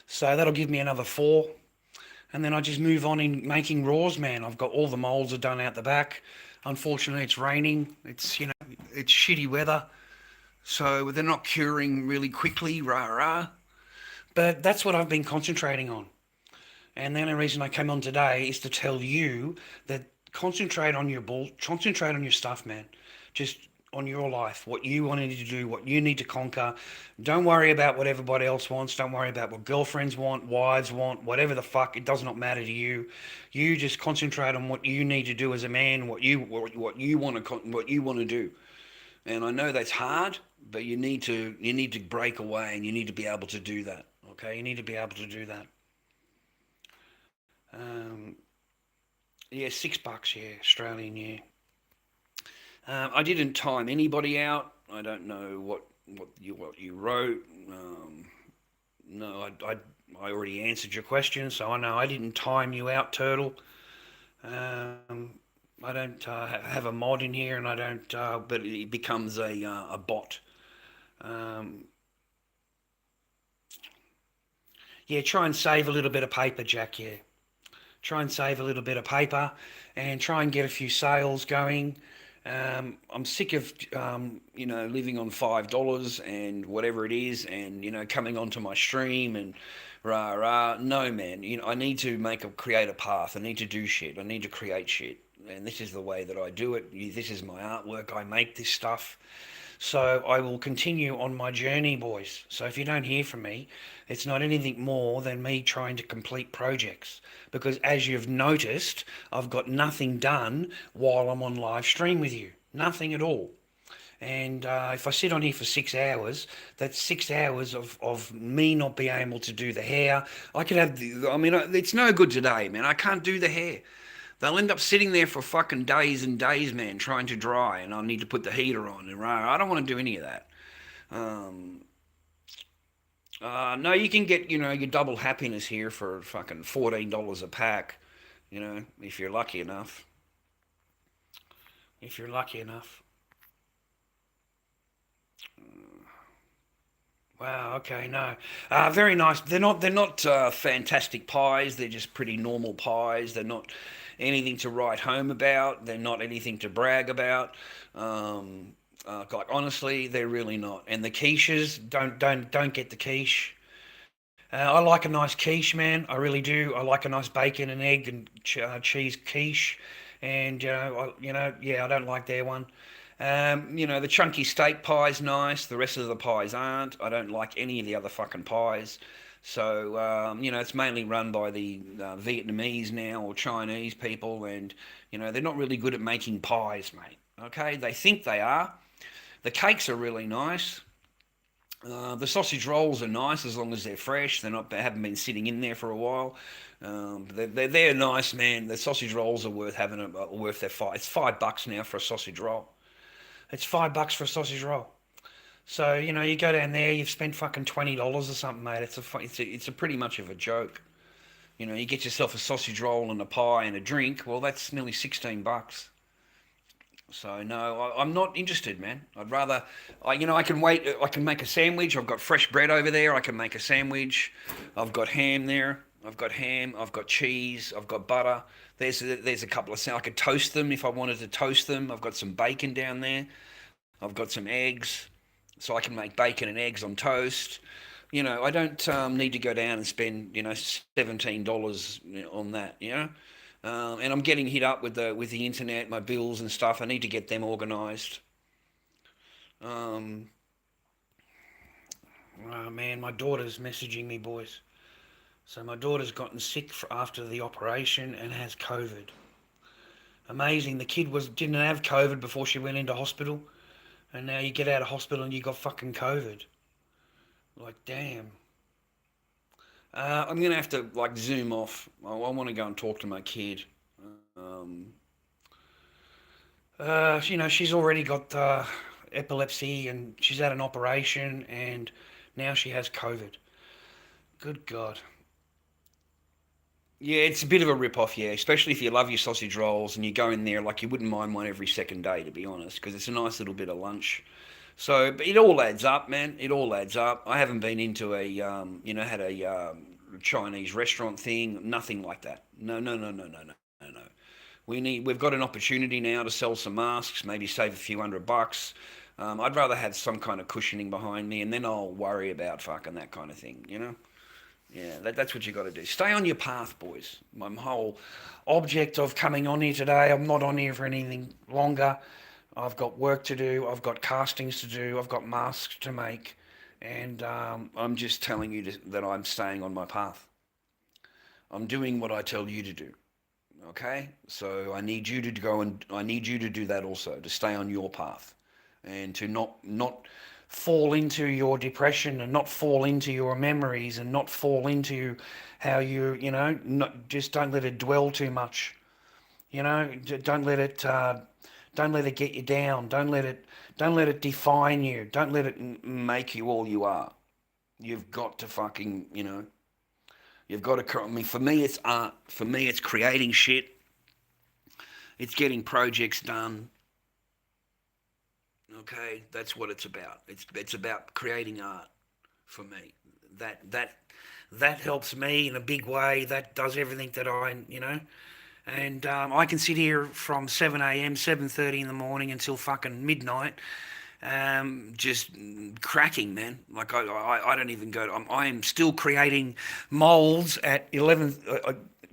So that'll give me another 4. And then I just move on in making raws, man. I've got all the molds are done out the back. Unfortunately, it's raining. It's it's shitty weather, so they're not curing really quickly. But that's what I've been concentrating on. And the only reason I came on today is to tell you that concentrate on your stuff, man. Just on your life, what you wanted to do, what you need to conquer. Don't worry about what everybody else wants. Don't worry about what girlfriends want, wives want, whatever the fuck. It does not matter to you. You just concentrate on what you need to do as a man, what you want to do. And I know that's hard, but you need to break away, and you need to be able to do that. Okay, you need to be able to do that. Yeah, $6, yeah, Australian, yeah. I didn't time anybody out. I don't know what you wrote. No, I already answered your question, so I know I didn't time you out, Turtle. I don't have a mod in here, and I don't. But it becomes a bot. Yeah, try and save a little bit of paper, Jack. Yeah, try and save a little bit of paper, and try and get a few sales going. I'm sick of, living on $5 and whatever it is, and, coming onto my stream and No, man. I need to create a path. I need to do shit. I need to create shit. And this is the way that I do it. This is my artwork. I make this stuff. So I will continue on my journey, boys. So if you don't hear from me, it's not anything more than me trying to complete projects. Because as you've noticed, I've got nothing done while I'm on live stream with you. Nothing at all. And if I sit on here for 6 hours, that's 6 hours of me not being able to do the hair. I could have, it's no good today, man. I can't do the hair. They'll end up sitting there for fucking days and days, man, trying to dry, and I need to put the heater on. And I don't want to do any of that. Um, no, you can get, your double happiness here for fucking $14 a pack, if you're lucky enough. If you're lucky enough. Wow. Okay. No. Very nice. They're not fantastic pies. They're just pretty normal pies. They're not anything to write home about. They're not anything to brag about. Like honestly, they're really not. And the quiches, don't get the quiche. I like a nice quiche, man. I really do. I like a nice bacon and egg and cheese quiche. And yeah, I don't like their one. The chunky steak pie's nice. The rest of the pies aren't. I don't like any of the other fucking pies. So it's mainly run by the Vietnamese now or Chinese people, and they're not really good at making pies, mate. Okay, they think they are. The cakes are really nice. The sausage rolls are nice as long as they're fresh. They haven't been sitting in there for a while. They're nice, man. The sausage rolls are worth having worth their five. It's $5 now for a sausage roll. It's $5 for a sausage roll. So you go down there, you've spent fucking $20 or something, mate. It's a pretty much of a joke. You get yourself a sausage roll and a pie and a drink. Well, that's nearly $16. So no, I'm not interested, man. I'd rather, I can wait. I can make a sandwich. I've got fresh bread over there. I can make a sandwich. I've got ham there. I've got ham. I've got cheese. I've got butter. There's a couple of. I could toast them if I wanted to toast them. I've got some bacon down there. I've got some eggs, so I can make bacon and eggs on toast. I don't need to go down and spend $17 on that. And I'm getting hit up with the internet, my bills and stuff. I need to get them organised. Um, oh man, my daughter's messaging me, boys. So my daughter's gotten sick after the operation and has COVID. Amazing. The kid didn't have COVID before she went into hospital, and now you get out of hospital and you got fucking COVID. Like, damn. I'm gonna have to zoom off. I want to go and talk to my kid. Um, she's already got epilepsy, and she's had an operation, and now she has COVID. Good God. Yeah, it's a bit of a rip-off, yeah, especially if you love your sausage rolls and you go in there like you wouldn't mind one every second day, to be honest, because it's a nice little bit of lunch. So, but it all adds up, man. It all adds up. I haven't been into had a Chinese restaurant thing, nothing like that. No, no, no, no, no, no, no, no. We've got an opportunity now to sell some masks, maybe save a few $100. I'd rather have some kind of cushioning behind me, and then I'll worry about fucking that kind of thing. Yeah, that's what you got to do. Stay on your path, boys. My whole object of coming on here today, I'm not on here for anything longer. I've got work to do. I've got castings to do. I've got masks to make. And I'm just telling you that I'm staying on my path. I'm doing what I tell you to do. Okay? So I need you to go, and I need you to do that also, to stay on your path. And to not fall into your depression, and not fall into your memories, and not fall into how just don't let it dwell too much. Don't let it get you down. Don't let it define you. Don't let it make you all you are. You've got to fucking, you've got to, for me it's art. For me it's creating shit. It's getting projects done. Okay, that's what it's about. It's about creating art for me. That helps me in a big way. That does everything that and I can sit here from 7 a.m., 7:30 in the morning until fucking midnight, just cracking, man. Like I don't even go. I am still creating molds at 11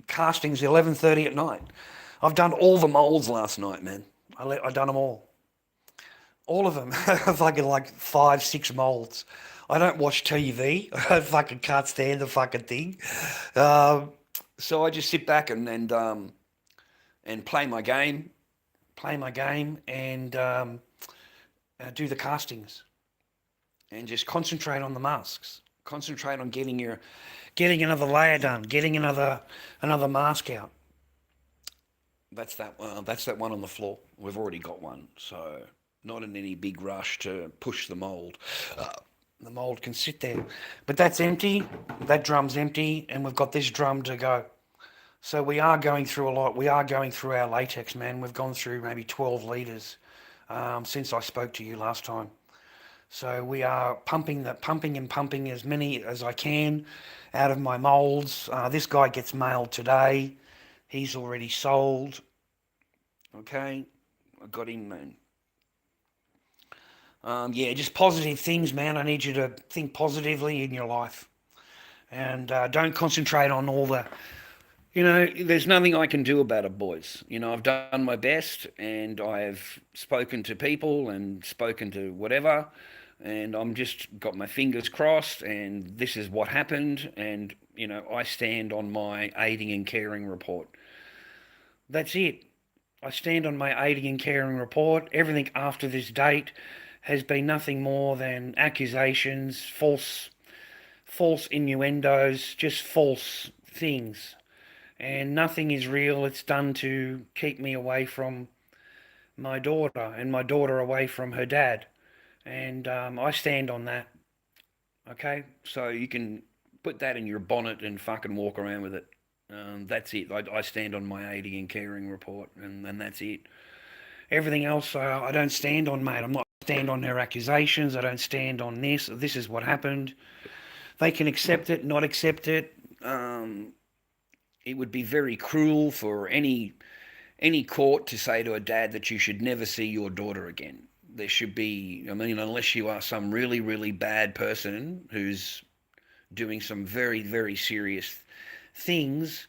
castings 11:30 at night. I've done all the molds last night, man. I done them all of them. Fucking like 5, 6 molds. I don't watch TV. I fucking can't stand the fucking thing. So I just sit back and play my game, and do the castings, and just concentrate on the masks. Concentrate on getting another layer done, getting another mask out. That's that one on the floor. We've already got one, so not in any big rush to push the mould. The mould can sit there, but that's empty. That drum's empty, and we've got this drum to go. So we are going through a lot. We are going through our latex, man. We've gone through maybe 12 litres since I spoke to you last time. So we are pumping as many as I can out of my moulds. This guy gets mailed today. He's already sold. Okay, I got him, man. Yeah, just positive things, man. I need you to think positively in your life. And don't concentrate on all the... there's nothing I can do about it, boys. I've done my best, and I've spoken to people and spoken to whatever, and I'm just got my fingers crossed, and this is what happened, and, I stand on my aiding and caring report. That's it. I stand on my aiding and caring report. Everything after this date has been nothing more than accusations, false innuendos, just false things. And nothing is real. It's done to keep me away from my daughter, and my daughter away from her dad. And I stand on that. Okay? So you can put that in your bonnet and fucking walk around with it. That's it. I stand on my aiding and caring report, and that's it. Everything else, I don't stand on, mate. I'm not stand on her accusations. I don't stand on this. This is what happened. They can accept it, not accept it. It would be very cruel for any court to say to a dad that you should never see your daughter again. There should be, unless you are some really, really bad person who's doing some very, very serious things,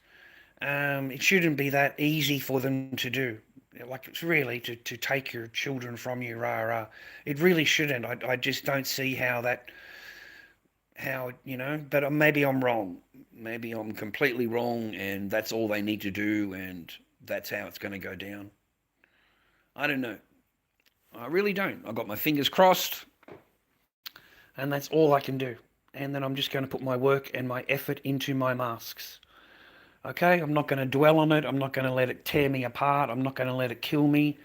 it shouldn't be that easy for them to do. Like, it's really to take your children from you, it really shouldn't. I just don't see how, but maybe I'm wrong. Maybe I'm completely wrong, and that's all they need to do, and that's how it's going to go down. I don't know. I really don't. I've got my fingers crossed, and that's all I can do. And then I'm just going to put my work and my effort into my masks. Okay? I'm not going to dwell on it. I'm not going to let it tear me apart. I'm not going to let it kill me.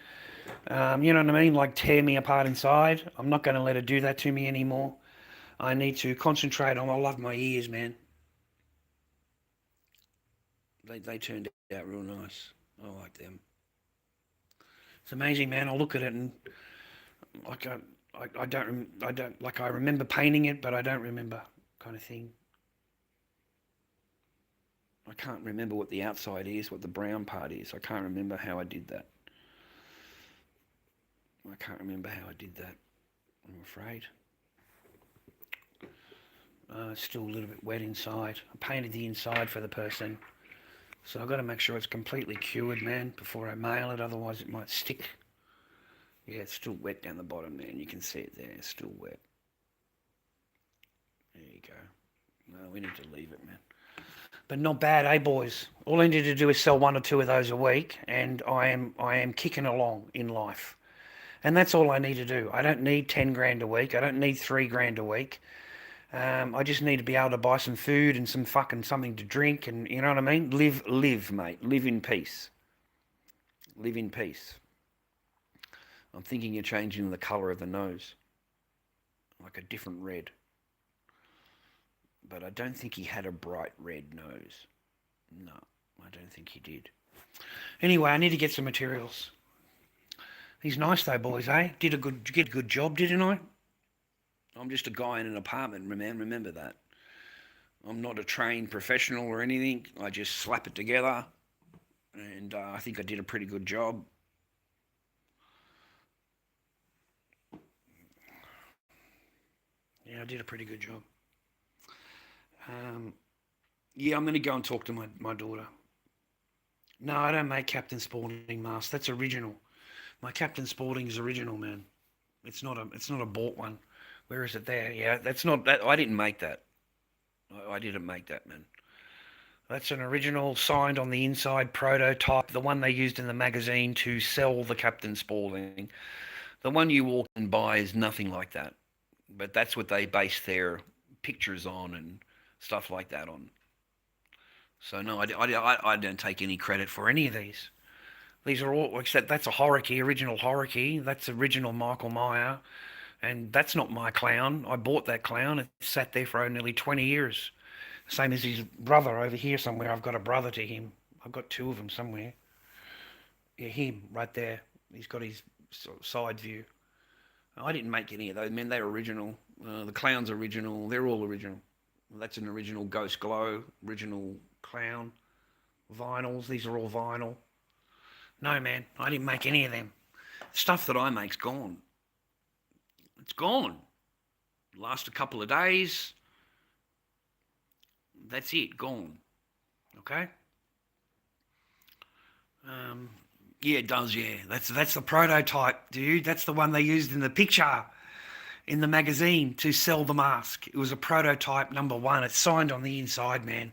You know what I mean? Like, tear me apart inside. I'm not going to let it do that to me anymore. I need to concentrate on... I love my ears, man. They turned out real nice. I like them. It's amazing, man. I look at it and I remember painting it, but I don't remember, kind of thing. I can't remember what the outside is, what the brown part is. I can't remember how I did that. I'm afraid. It's still a little bit wet inside. I painted the inside for the person. So I've got to make sure it's completely cured, man, before I mail it. Otherwise it might stick. Yeah, it's still wet down the bottom, man. You can see it there. It's still wet. There you go. No, we need to leave it, man. But not bad, eh, boys? All I need to do is sell 1 or 2 of those a week, and I am kicking along in life. And that's all I need to do. I don't need 10 grand a week. I don't need 3 grand a week. I just need to be able to buy some food and some fucking something to drink, and you know what I mean? Live, mate. Live in peace. Live in peace. I'm thinking of changing the colour of the nose. Like a different red. But I don't think he had a bright red nose. No, I don't think he did. Anyway, I need to get some materials. He's nice though, boys, eh? Did a good job, didn't I? I'm just a guy in an apartment, man. Remember that. I'm not a trained professional or anything. I just slap it together, and I think I did a pretty good job. Yeah, I did a pretty good job. Yeah, I'm going to go and talk to my daughter. No, I don't make Captain Spaulding masks. That's original. My Captain Spaulding is original, man. It's not a bought one. Where is it there? Yeah, that's not that. I didn't make that. I didn't make that, man. That's an original, signed on the inside, prototype, the one they used in the magazine to sell the Captain Spaulding. The one you walk and buy is nothing like that. But that's what they base their pictures on and stuff like that on. So no, I don't take any credit for any of these. These are all, except that's a horror key, original horror key. That's original Michael Meyer. And that's not my clown. I bought that clown. It sat there for nearly 20 years. Same as his brother over here somewhere. I've got a brother to him. I've got two of them somewhere. Yeah, him right there. He's got his side view. I didn't make any of those. Man, they're original. The clown's original. They're all original. That's an original Ghost Glow, original clown. Vinyls. These are all vinyl. No, man, I didn't make any of them. Stuff that I make's gone. It's gone. Last a couple of days. That's it, gone. Okay? Yeah, it does, yeah. That's the prototype, dude. That's the one they used in the picture in the magazine to sell the mask. It was a prototype number one. It's signed on the inside, man.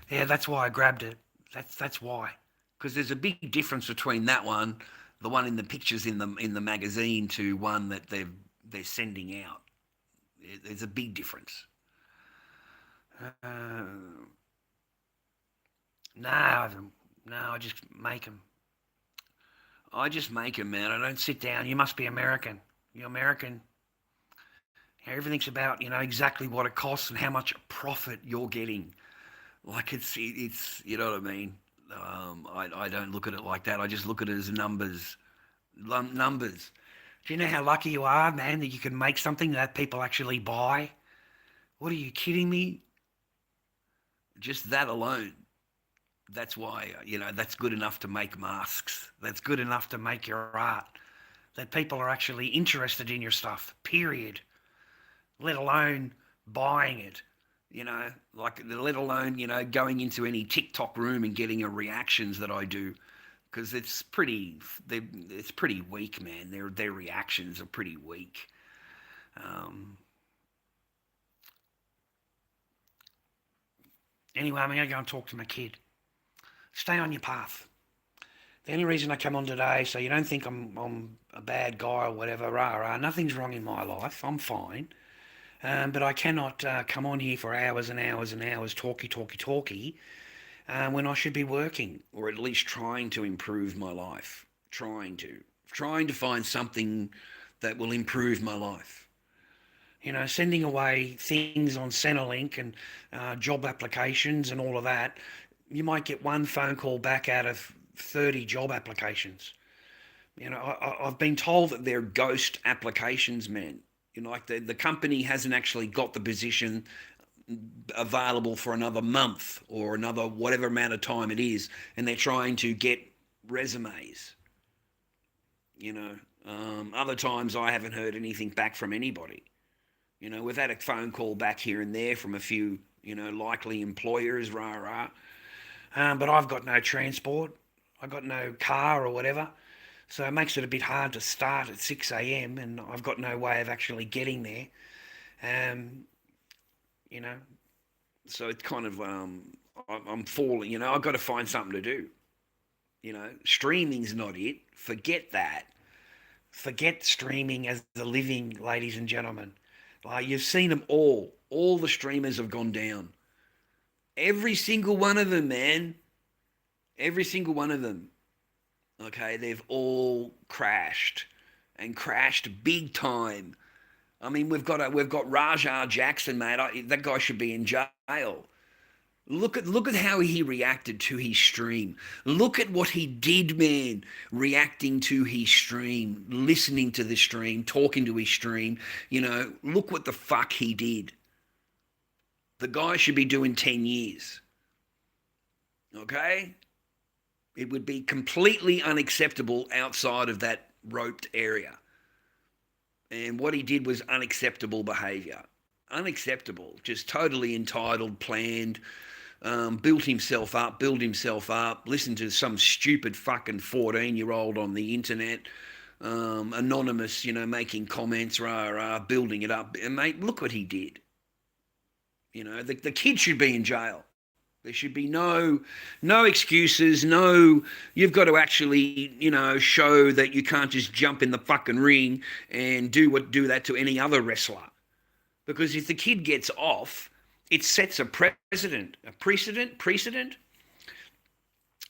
Yeah, that's why I grabbed it. That's why. Because there's a big difference between that one, the one in the pictures in the magazine, to one that they're sending out. There's a big difference. No, I just make them. I just make them, man. I don't sit down. You must be American. You're American. Everything's about, exactly what it costs and how much profit you're getting. Like it's you know what I mean? I don't look at it like that. I just look at it as numbers. Numbers. Do you know how lucky you are, man, that you can make something that people actually buy? What, are you kidding me? Just that alone. That's why, that's good enough to make masks. That's good enough to make your art. That people are actually interested in your stuff, period. Let alone buying it, let alone, going into any TikTok room and getting a reactions that I do. Because it's pretty weak, man. Their reactions are pretty weak. Anyway, I'm going to go and talk to my kid. Stay on your path. The only reason I come on today, so you don't think I'm a bad guy or whatever, nothing's wrong in my life. I'm fine. But I cannot come on here for hours and hours and hours talky, when I should be working, or at least trying to improve my life. Trying to find something that will improve my life. Sending away things on Centrelink and job applications and all of that, you might get one phone call back out of 30 job applications. I've been told that they're ghost applications, man. Like the company hasn't actually got the position available for another month or another whatever amount of time it is, and they're trying to get resumes. Other times I haven't heard anything back from anybody. We've had a phone call back here and there from a few, likely employers, but I've got no transport. I've got no car or whatever. So it makes it a bit hard to start at 6 a.m. and I've got no way of actually getting there. So it's kind of, I'm falling, I've got to find something to do. Streaming's not it. Forget that. Forget streaming as a living, ladies and gentlemen. Like, you've seen them all. All the streamers have gone down. Every single one of them, man. Every single one of them. Okay, they've all crashed, and crashed big time. I mean, we've got Rajah Jackson, mate. That guy should be in jail. Look at how he reacted to his stream. Look at what he did, man. Reacting to his stream, listening to the stream, talking to his stream. Look what the fuck he did. The guy should be doing 10 years. Okay? It would be completely unacceptable outside of that roped area. And what he did was unacceptable behaviour. Unacceptable. Just totally entitled, planned, build himself up, listen to some stupid fucking 14-year-old on the internet, anonymous, making comments, building it up. And mate, look what he did. The kid should be in jail. There should be no excuses. No, you've got to actually, show that you can't just jump in the fucking ring and do that to any other wrestler. Because if the kid gets off, it sets a precedent.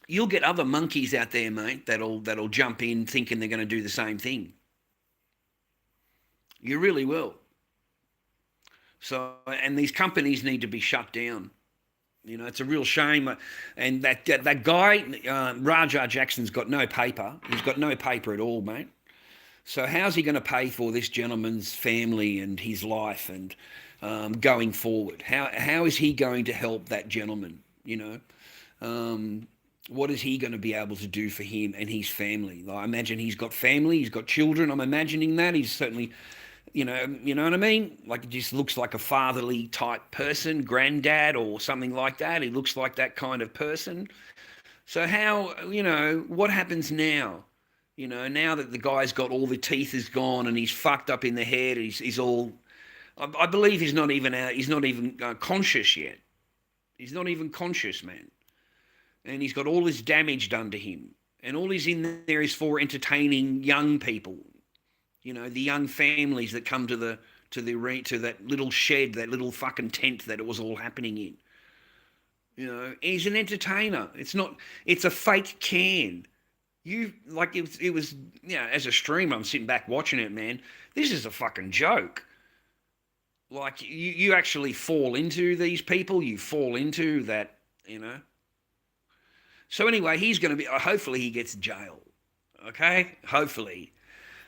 You'll get other monkeys out there, mate, that'll jump in thinking they're going to do the same thing. You really will. So, and these companies need to be shut down. It's a real shame. And that guy, Rajah Jackson's got no paper. He's got no paper at all, mate. So how's he going to pay for this gentleman's family and his life and going forward? How is he going to help that gentleman? What is he going to be able to do for him and his family? I imagine he's got family. He's got children. I'm imagining that. He's certainly... You know what I mean? Like, it just looks like a fatherly type person, granddad or something like that. He looks like that kind of person. So how, what happens now? Now that the guy's got all the teeth is gone and he's fucked up in the head, he's all, I believe he's not even conscious yet. He's not even conscious, man. And he's got all this damage done to him. And all he's in there is for entertaining young people. The young families that come to that little shed, that little fucking tent that it was all happening in. He's an entertainer. It's a fake can. It was, as a streamer, I'm sitting back watching it, man. This is a fucking joke. Like, you actually fall into these people. You fall into that, So anyway, he's going to be, hopefully he gets jail. Okay? Hopefully.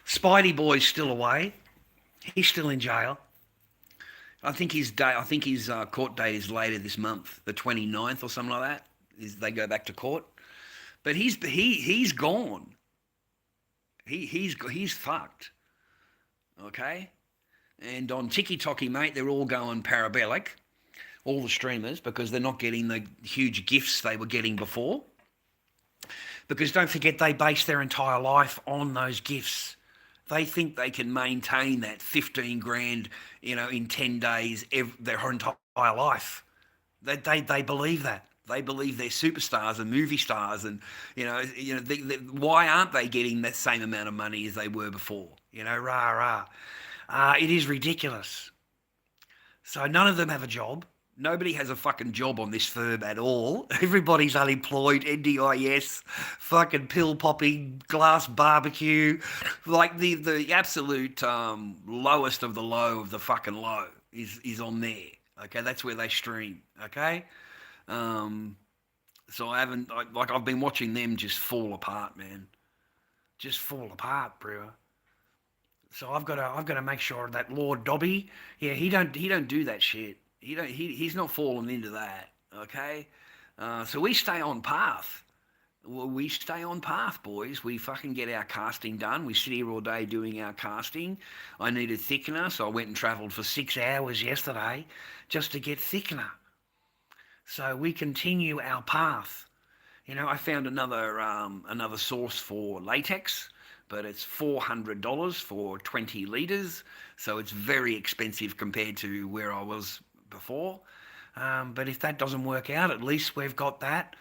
Spidey Boy's still away. He's still in jail. I think his court date is later this month, the 29th or something like that. They go back to court. But he's gone. He's fucked. Okay? And on TikTok, mate, they're all going parabolic, all the streamers, because they're not getting the huge gifts they were getting before. Because don't forget, they base their entire life on those gifts. They think they can maintain that 15 grand, in 10 days, their entire life. They believe that. They believe they're superstars and movie stars, and why aren't they getting that same amount of money as they were before? Rah. It is ridiculous. So none of them have a job. Nobody has a fucking job on this firm at all. Everybody's unemployed, NDIS, fucking pill popping, glass barbecue. Like the absolute lowest of the low of the fucking low is on there. Okay, that's where they stream. Okay, so I've been watching them just fall apart, man. Just fall apart, bro. So I've got to make sure that Lord Dobby, he don't do that shit. He's not falling into that, okay? So we stay on path. We stay on path, boys. We fucking get our casting done. We sit here all day doing our casting. I needed thickener, so I went and travelled for 6 hours yesterday just to get thickener. So we continue our path. I found another source for latex, but it's $400 for 20 litres, so it's very expensive compared to where I was before. But if that doesn't work out, at least we've got that.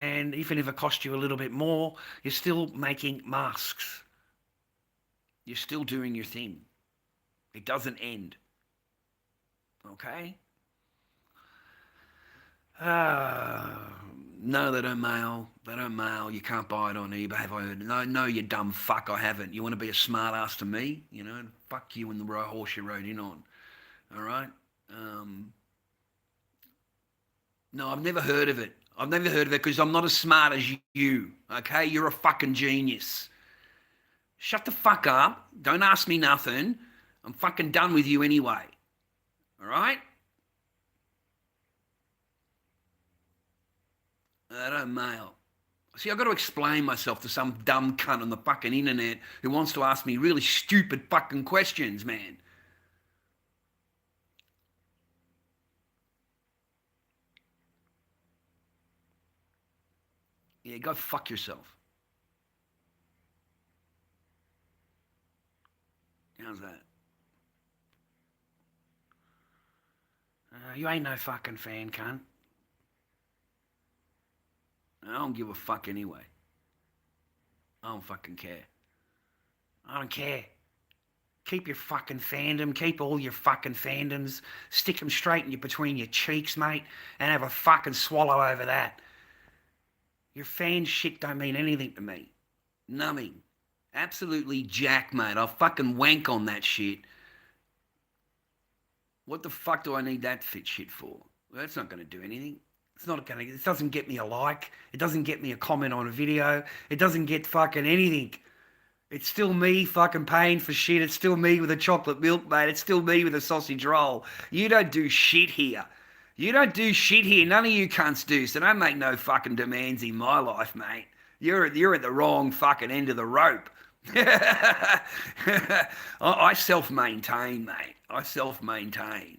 And even if it costs you a little bit more, you're still making masks. You're still doing your thing. It doesn't end. Okay? No, they don't mail. They don't mail. You can't buy it on eBay. Have I heard? No, you dumb fuck, I haven't. You want to be a smart ass to me? Fuck you and the horse you rode in on. All right? No, I've never heard of it. I've never heard of it because I'm not as smart as you, okay? You're a fucking genius. Shut the fuck up. Don't ask me nothing. I'm fucking done with you anyway. All right? I don't mail. See, I've got to explain myself to some dumb cunt on the fucking internet who wants to ask me really stupid fucking questions, man. Yeah, go fuck yourself. How's that? You ain't no fucking fan, cunt. I don't give a fuck anyway. I don't fucking care. I don't care. Keep your fucking fandom. Keep all your fucking fandoms. Stick them straight in between your cheeks, mate, and have a fucking swallow over that. Your fan shit don't mean anything to me. Nothing. Absolutely jack, mate. I'll fucking wank on that shit. What the fuck do I need that fit shit for? Well, that's not going to do anything. It doesn't get me a like. It doesn't get me a comment on a video. It doesn't get fucking anything. It's still me fucking paying for shit. It's still me with a chocolate milk, mate. It's still me with a sausage roll. You don't do shit here. You don't do shit here. None of you cunts do. So don't make no fucking demands in my life, mate. You're at the wrong fucking end of the rope. I self-maintain, mate. I self-maintain.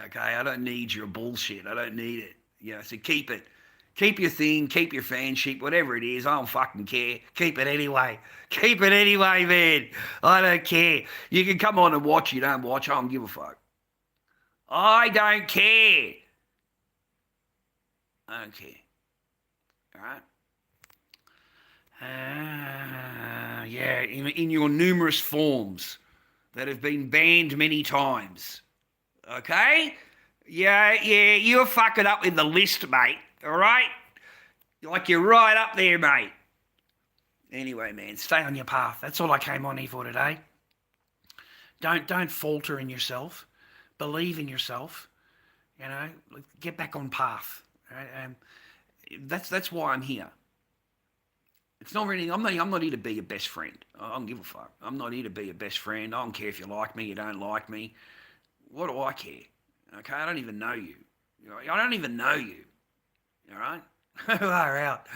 Okay, I don't need your bullshit. I don't need it. So keep it. Keep your thing, keep your fanship, whatever it is. I don't fucking care. Keep it anyway. Keep it anyway, man. I don't care. You can come on and watch. You don't watch. I don't give a fuck. I don't care. I don't care. All right? Yeah, in your numerous forms that have been banned many times. Okay? Yeah, you're fucking up in the list, mate. All right? Like you're right up there, mate. Anyway, man, stay on your path. That's all I came on here for today. Don't falter in yourself. Believe in yourself. Get back on path. Right? That's why I'm here. It's not really. I'm not here to be your best friend. I don't give a fuck. I'm not here to be your best friend. I don't care if you like me, you don't like me. What do I care? Okay, I don't even know you. I don't even know you. All right? Far out.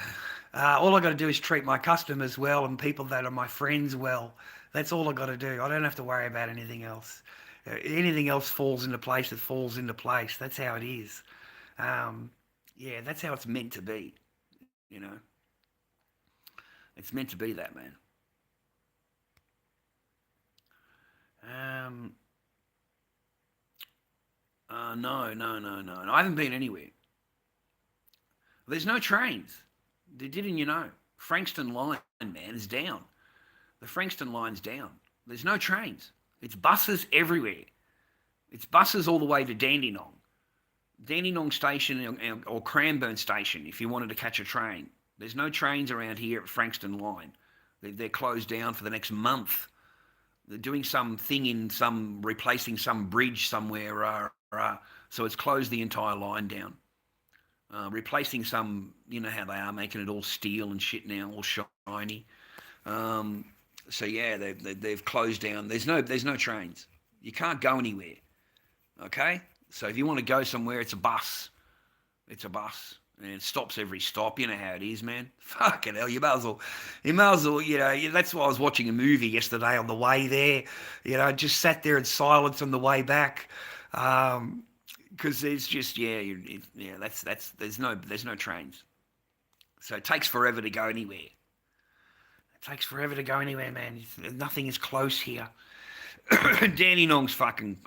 All I got to do is treat my customers well and people that are my friends well. That's all I got to do. I don't have to worry about anything else. Anything else falls into place. It falls into place. That's how it is. That's how it's meant to be. It's meant to be that, man. No. I haven't been anywhere. There's no trains. Didn't you know? Frankston line, man, is down. The Frankston line's down. There's no trains. It's buses everywhere. It's buses all the way to Dandenong. Dandenong Station or Cranbourne Station if you wanted to catch a train. There's no trains around here at Frankston line. They're closed down for the next month. They're doing replacing some bridge somewhere. So it's closed the entire line down. Replacing some, you know how they are, making it all steel and shit now, all shiny. They've closed down. There's no trains. You can't go anywhere. Okay? So if you want to go somewhere, it's a bus. It's a bus. And it stops every stop. You know how it is, man. Fucking hell, you might as well, that's why I was watching a movie yesterday on the way there. Just sat there in silence on the way back. Because there's just, there's no trains. So it takes forever to go anywhere. It takes forever to go anywhere, man. Nothing is close here. Dandenong's fucking,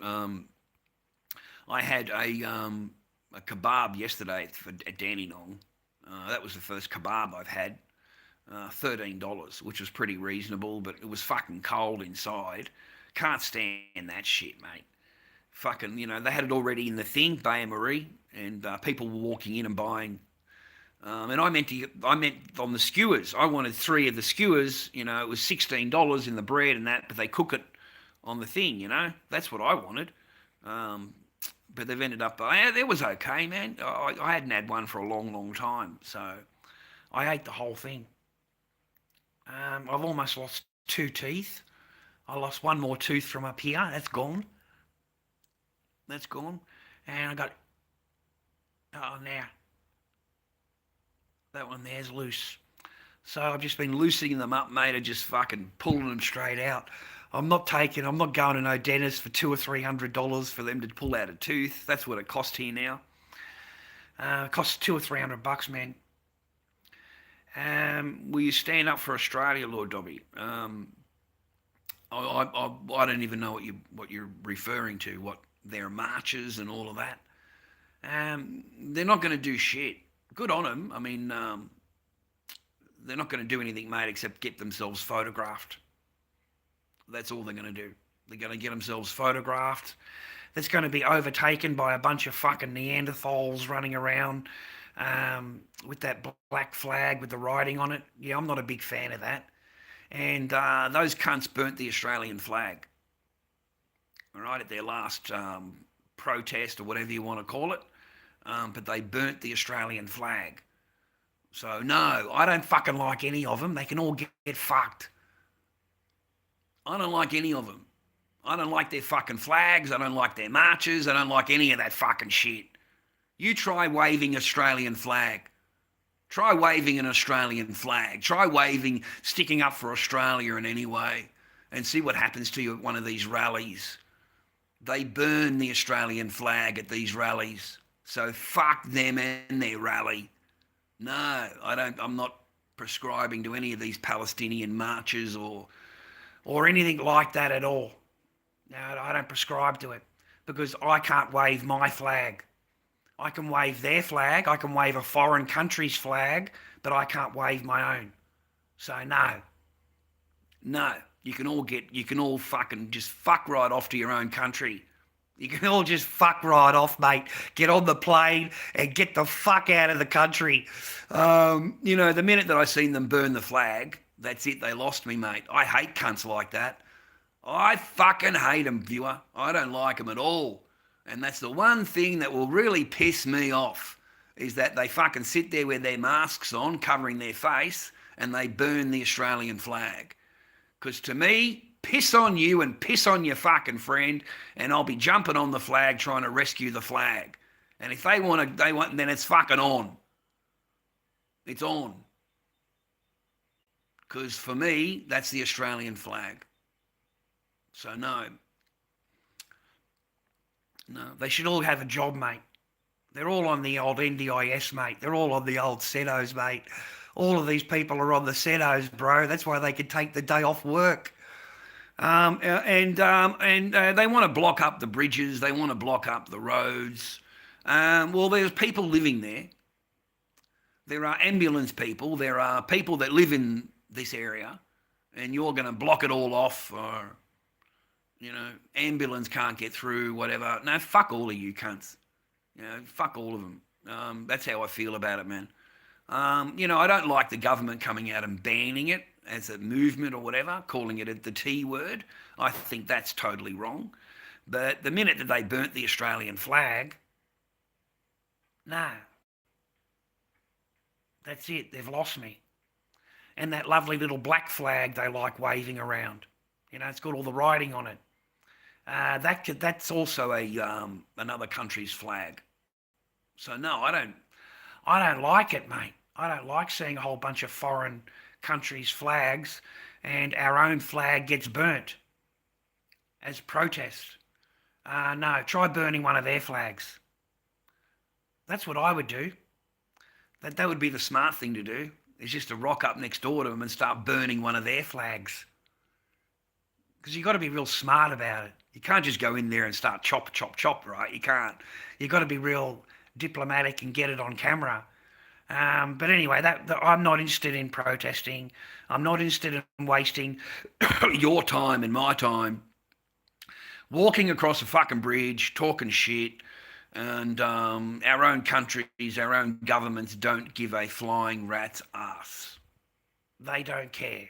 I had a kebab yesterday at Dandenong. That was the first kebab I've had. $13, which was pretty reasonable, but it was fucking cold inside. Can't stand that shit, mate. Fucking, they had it already in the thing, Baie Marie, and people were walking in and buying. And I meant on the skewers. I wanted 3 of the skewers. It was $16 in the bread and that, but they cook it on the thing. That's what I wanted. But they've ended up. It was okay, man. I hadn't had one for a long, long time, so I ate the whole thing. I've almost lost 2 teeth. I lost 1 more tooth from up here. That's gone. And I got, now, that one there's loose. So I've just been loosening them up, mate, and just fucking pulling them straight out. I'm not going to no dentist for $200 or $300 for them to pull out a tooth. That's what it costs here now. It costs $200 or $300, man. Will you stand up for Australia, Lord Dobby? I don't even know what you're referring to. What their marches and all of that. They're not going to do shit. Good on them. I mean, they're not going to do anything, mate, except get themselves photographed. That's all they're going to do. They're going to get themselves photographed. That's going to be overtaken by a bunch of fucking Neanderthals running around with that black flag with the writing on it. Yeah, I'm not a big fan of that. And those cunts burnt the Australian flag. All right, at their last protest or whatever you want to call it. But they burnt the Australian flag. So, no, I don't fucking like any of them. They can all get fucked. I don't like any of them. I don't like their fucking flags. I don't like their marches. I don't like any of that fucking shit. You try waving Australian flag. Try waving an Australian flag. Try waving, sticking up for Australia in any way, and see what happens to you at one of these rallies. They burn the Australian flag at these rallies. So fuck them and their rally. No, I'm not prescribing to any of these Palestinian marches or anything like that at all. No, I don't prescribe to it because I can't wave my flag. I can wave their flag, I can wave a foreign country's flag, but I can't wave my own. So no, you can all fucking just fuck right off to your own country. You can all just fuck right off, mate. Get on the plane and get the fuck out of the country. The minute that I seen them burn the flag, that's it, they lost me, mate. I hate cunts like that. I fucking hate them, viewer. I don't like them at all. And that's the one thing that will really piss me off, is that they fucking sit there with their masks on, covering their face, and they burn the Australian flag. Because to me, piss on you and piss on your fucking friend, and I'll be jumping on the flag trying to rescue the flag. And if they want, then it's fucking on. It's on. Because for me, that's the Australian flag. So no, they should all have a job, mate. They're all on the old NDIS, mate. They're all on the old CEDOs, mate. All of these people are on the CEDOs, bro. That's why they could take the day off work. And they want to block up the bridges. They want to block up the roads. Well, there's people living there. There are ambulance people. There are people that live in this area, and you're going to block it all off, or ambulance can't get through, whatever. No, fuck all of you cunts. Fuck all of them. That's how I feel about it, man. I don't like the government coming out and banning it as a movement or whatever, calling it the T word. I think that's totally wrong. But the minute that they burnt the Australian flag, no. That's it. They've lost me. And that lovely little black flag they like waving around. It's got all the writing on it. That's also another country's flag. So no, I don't like it, mate. I don't like seeing a whole bunch of foreign countries' flags and our own flag gets burnt as protest. No, try burning one of their flags. That's what I would do. That would be the smart thing to do, is just to rock up next door to them and start burning one of their flags. Because you've got to be real smart about it. You can't just go in there and start chop, right? You can't. You've got to be real diplomatic and get it on camera. But anyway, I'm not interested in protesting. I'm not interested in wasting your time and my time walking across a fucking bridge, talking shit, and our own countries, our own governments don't give a flying rat's ass. They don't care.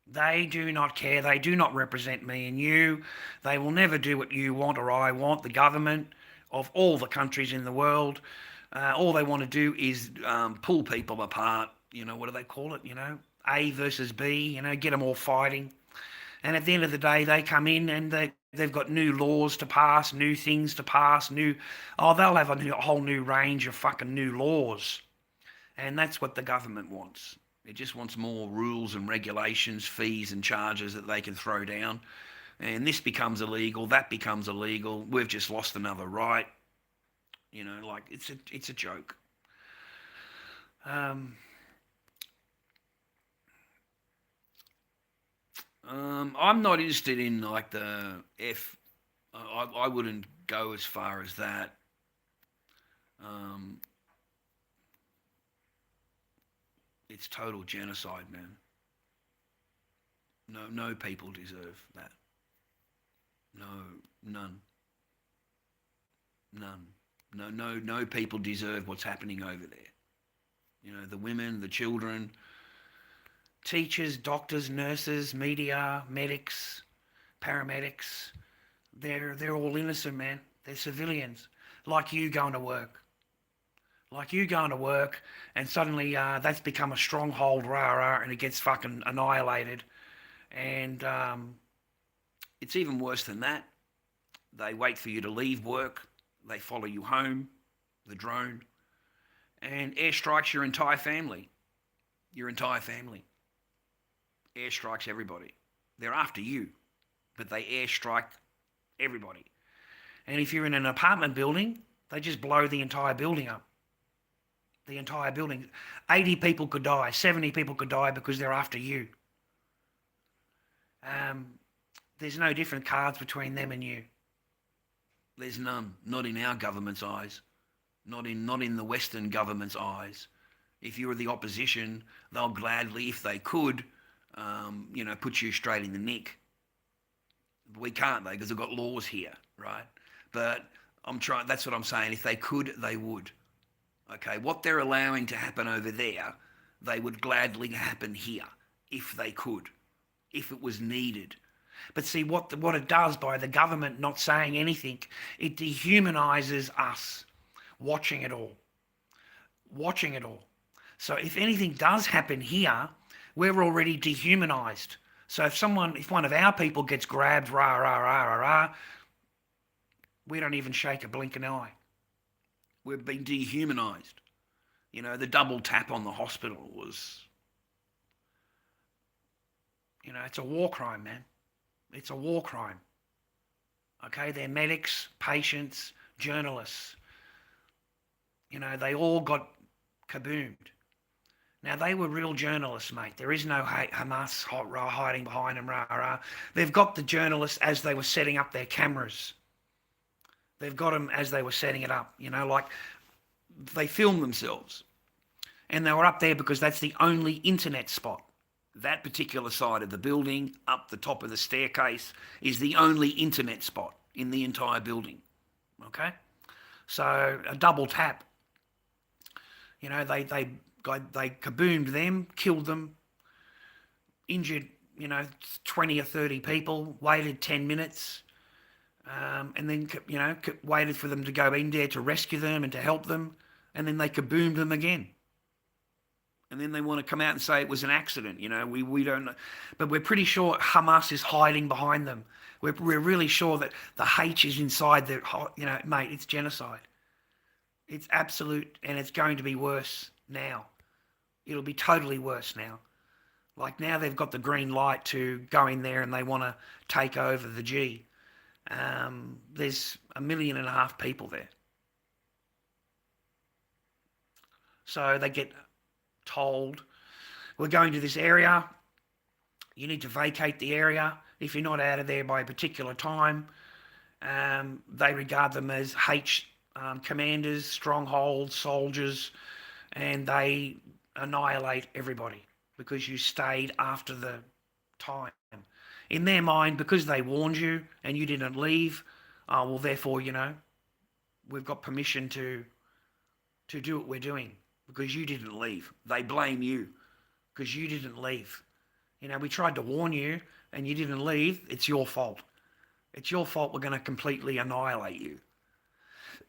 They do not care. They do not represent me and you. They will never do what you want or I want. The government of all the countries in the world, all they want to do is pull people apart. What do they call it? A versus B, get them all fighting. And at the end of the day, they come in and they've got new laws to pass, new things to pass, they'll have a whole new range of fucking new laws. And that's what the government wants. It just wants more rules and regulations, fees and charges that they can throw down. And this becomes illegal, that becomes illegal. We've just lost another right. It's a joke. I'm not interested in the F. I wouldn't go as far as that. It's total genocide, man. No people deserve that. No, none. None. No people deserve what's happening over there. The women, the children, teachers, doctors, nurses, media, medics, paramedics, they're all innocent, man. They're civilians, like you going to work. Like you going to work, and suddenly that's become a stronghold, and it gets fucking annihilated. And it's even worse than that. They wait for you to leave work. They follow you home, the drone, and airstrikes your entire family. Your entire family. Airstrikes everybody. They're after you, but they airstrike everybody. And if you're in an apartment building, they just blow the entire building up. The entire building. 80 people could die, 70 people could die because they're after you. There's no different cards between them and you. There's none. Not in our government's eyes. Not in the Western government's eyes. If you're the opposition, they'll gladly, if they could, put you straight in the nick. We can't, though, because they've got laws here, right? But that's what I'm saying. If they could, they would. Okay, what they're allowing to happen over there, they would gladly happen here, if they could, if it was needed. But see, what it does by the government not saying anything, it dehumanises us watching it all. Watching it all. So if anything does happen here, we're already dehumanised. So if one of our people gets grabbed, we don't even shake a blinking eye. We've been dehumanised. The double tap on the hospital was, it's a war crime, man. It's a war crime. Okay, they're medics, patients, journalists. They all got kaboomed. Now, they were real journalists, mate. There is no Hamas hiding behind them, They've got the journalists as they were setting up their cameras. They've got them as they were setting it up, like they filmed themselves. And they were up there because that's the only internet spot. That particular side of the building, up the top of the staircase, is the only internet spot in the entire building. Okay? So a double tap. They kaboomed them, killed them, injured, 20 or 30 people, waited 10 minutes, and then, waited for them to go in there to rescue them and to help them, and then they kaboomed them again. And then they want to come out and say it was an accident. We don't know. But we're pretty sure Hamas is hiding behind them. We're really sure that the H is inside the, mate, it's genocide. It's absolute, and it's going to be worse now. It'll be totally worse now. Like now they've got the green light to go in there and they want to take over the G. There's 1.5 million people there. So they get told, we're going to this area, you need to vacate the area. If you're not out of there by a particular time, they regard them as H commanders, strongholds, soldiers, and they annihilate everybody because you stayed after the time. In their mind, because they warned you and you didn't leave, therefore, we've got permission to do what we're doing. Because you didn't leave. They blame you because you didn't leave. We tried to warn you and you didn't leave. It's your fault. It's your fault. We're going to completely annihilate you.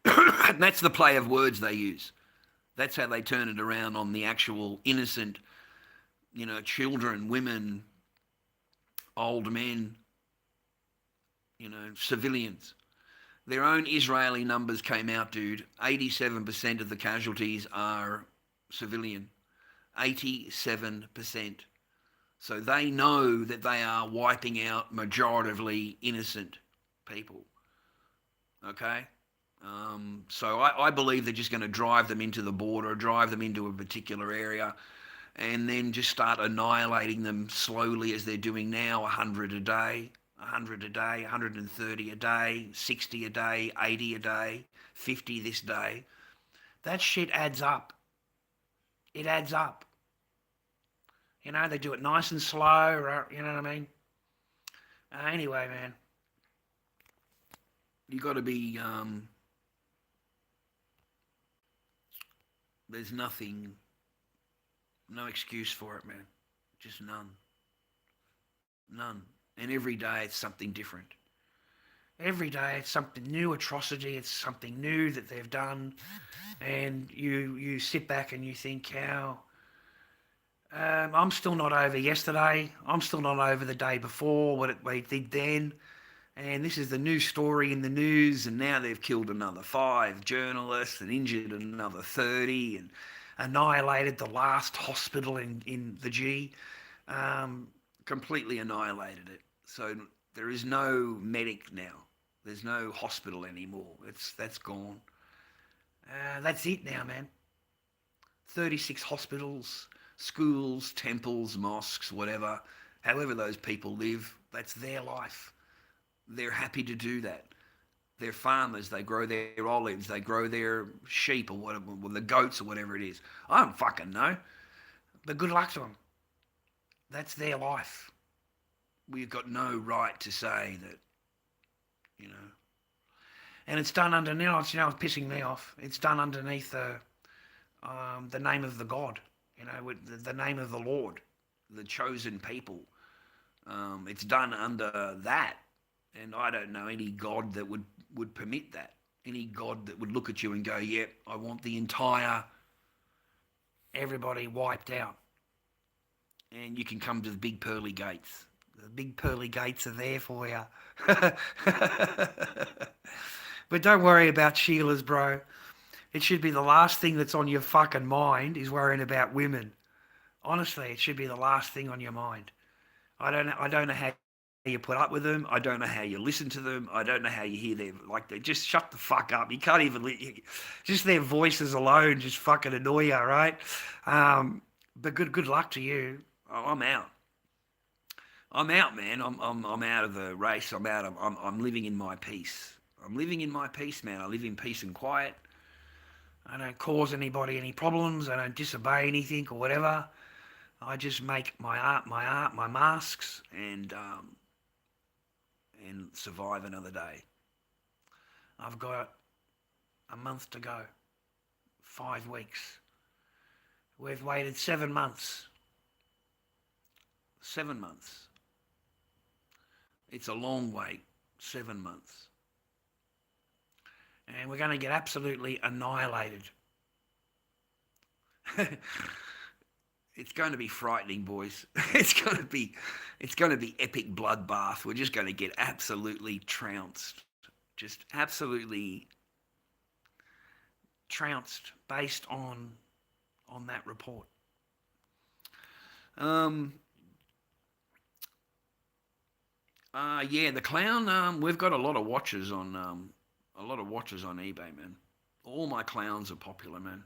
And that's the play of words they use. That's how they turn it around on the actual innocent, children, women, old men, civilians. Their own Israeli numbers came out, dude. 87% of the casualties are civilian. 87%. So they know that they are wiping out majoritively innocent people. Okay? So I believe they're just going to drive them into the border, drive them into a particular area, and then just start annihilating them slowly as they're doing now, 100 a day. 100 a day, 130 a day, 60 a day, 80 a day, 50 this day. That shit adds up. It adds up. You know, they do it nice and slow, you know what I mean? Anyway, man, you got to be, there's nothing, no excuse for it, man. Just none. None. And every day it's something different. Every day it's something new, atrocity, it's something new that they've done. And you sit back and you think, how... I'm still not over yesterday. I'm still not over the day before, what they did then. And this is the new story in the news, and now they've killed another 5 journalists and injured another 30 and annihilated the last hospital in the G. Completely annihilated it. So there is no medic now. There's no hospital anymore. That's gone. That's it now, man. 36 hospitals, schools, temples, mosques, whatever. However those people live, that's their life. They're happy to do that. They're farmers. They grow their olives. They grow their sheep or whatever, or the goats or whatever it is. I don't fucking know. But good luck to them. That's their life. We've got no right to say that, you know. And it's done underneath, you know, it's pissing me off. It's done underneath the name of the God, you know, with the name of the Lord, the chosen people. It's done under that. And I don't know any God that would permit that. Any God that would look at you and go, yep, I want the entire, everybody wiped out. And you can come to the big pearly gates. The big pearly gates are there for you. But don't worry about Sheila's, bro. It should be the last thing that's on your fucking mind is worrying about women. Honestly, it should be the last thing on your mind. I don't know how you put up with them. I don't know how you listen to them. I don't know how you hear them. Like, they just shut the fuck up. You can't even... Just their voices alone just fucking annoy you, right? But good luck to you. I'm out. I'm out, man. I'm out of the race. I'm living in my peace. I'm living in my peace, man. I live in peace and quiet. I don't cause anybody any problems. I don't disobey anything or whatever. I just make my masks, and survive another day. I've got a month to go. 5 weeks. We've waited 7 months. 7 months. It's a long wait. 7 months. And we're going to get absolutely annihilated. It's going to be frightening, boys. It's going to be epic bloodbath. We're just going to get absolutely trounced. Just absolutely trounced based on that report. Yeah, the clown. We've got a lot of watchers on eBay, man. All my clowns are popular, man.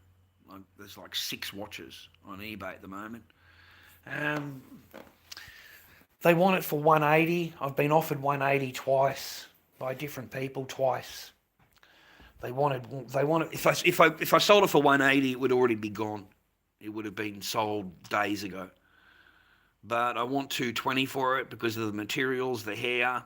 There's like 6 watchers on eBay at the moment. They want it for 180. I've been offered 180 twice by different people twice. They wanted. If I sold it for 180, it would already be gone. It would have been sold days ago. But I want 220 for it because of the materials, the hair.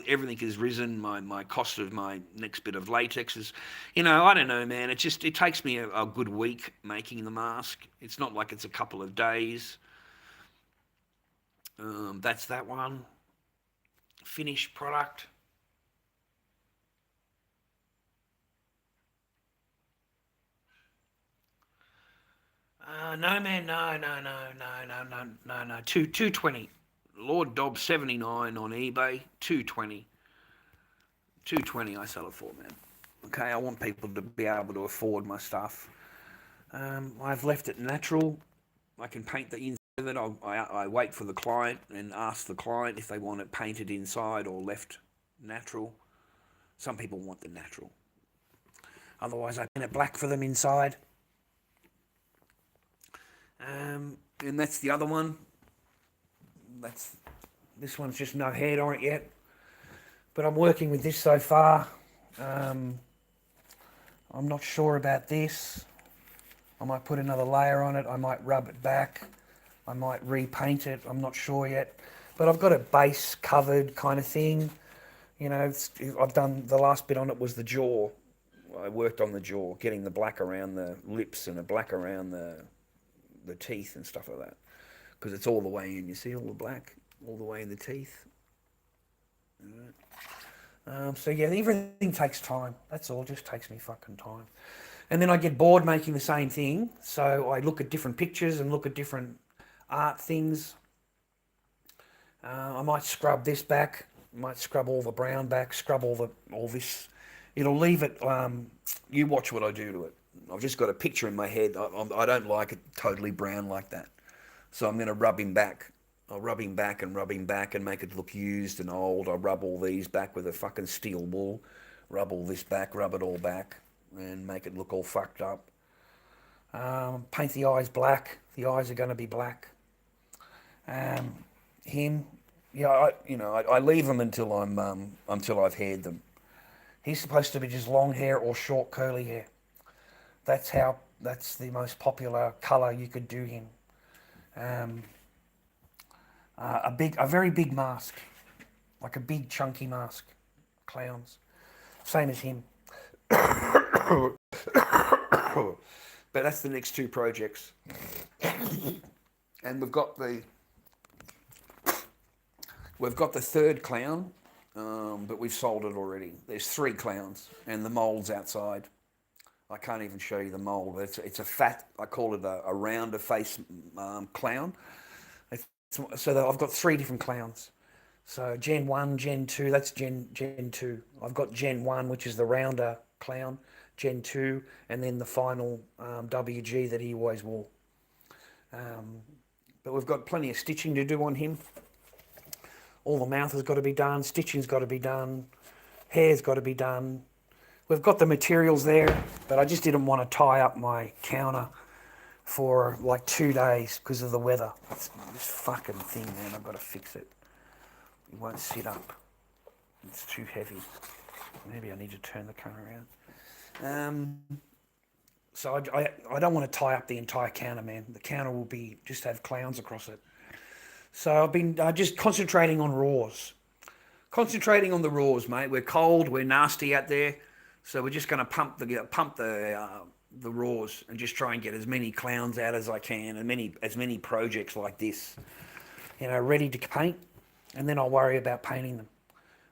Everything has risen. My cost of my next bit of latex is, I don't know, man. It takes me a good week making the mask. It's not like it's a couple of days. That's that one. Finished product. No, man, no. 220. Lord Dobby 79 on eBay, 220. 220 I sell it for, man. Okay, I want people to be able to afford my stuff. I've left it natural. I can paint the inside of it. I wait for the client and ask the client if they want it painted inside or left natural. Some people want the natural. Otherwise, I paint it black for them inside. And that's the other one. This one's just no head on it yet, but I'm working with this so far. I'm not sure about this. I might put another layer on it. I might rub it back. I might repaint it. I'm not sure yet. But I've got a base covered kind of thing. You know, I've done, the last bit on it was the jaw. I worked on the jaw, getting the black around the lips and the black around the teeth and stuff like that. Because it's all the way in. You see all the black all the way in the teeth. So yeah, everything takes time. That's all. Just takes me fucking time. And then I get bored making the same thing. So I look at different pictures and look at different art things. I might scrub this back. Might scrub all the brown back. Scrub all this. It'll leave it. You watch what I do to it. I've just got a picture in my head. I don't like it totally brown like that. So I'm going to rub him back. I'll rub him back and rub him back and make it look used and old. I'll rub all these back with a fucking steel wool. Rub all this back, rub it all back and make it look all fucked up. Paint the eyes black. The eyes are going to be black. Him, yeah, I leave them until until I've haired them. He's supposed to be just long hair or short curly hair. That's the most popular colour you could do him. A very big mask, like a big chunky mask, clowns, same as him. But that's the next two projects, and we've got the third clown, but we've sold it already. There's 3 clowns, and the mold's outside. I can't even show you the mold. It's a fat, I call it a rounder face clown. So that I've got 3 different clowns. So Gen 1, Gen 2, that's Gen 2. I've got Gen 1, which is the rounder clown, Gen 2, and then the final WG that he always wore. But we've got plenty of stitching to do on him. All the mouth has got to be done, stitching's got to be done, hair's got to be done. We've got the materials there, but I just didn't want to tie up my counter for like 2 days because of the weather. This fucking thing, man, I've got to fix it. It won't sit up. It's too heavy. Maybe I need to turn the car around. So I don't want to tie up the entire counter, man. The counter will just have clowns across it. So I've been just concentrating on raws. Concentrating on the raws, mate. We're cold, we're nasty out there. So we're just going to pump the raws and just try and get as many clowns out as I can, and as many projects like this, ready to paint, and then I'll worry about painting them.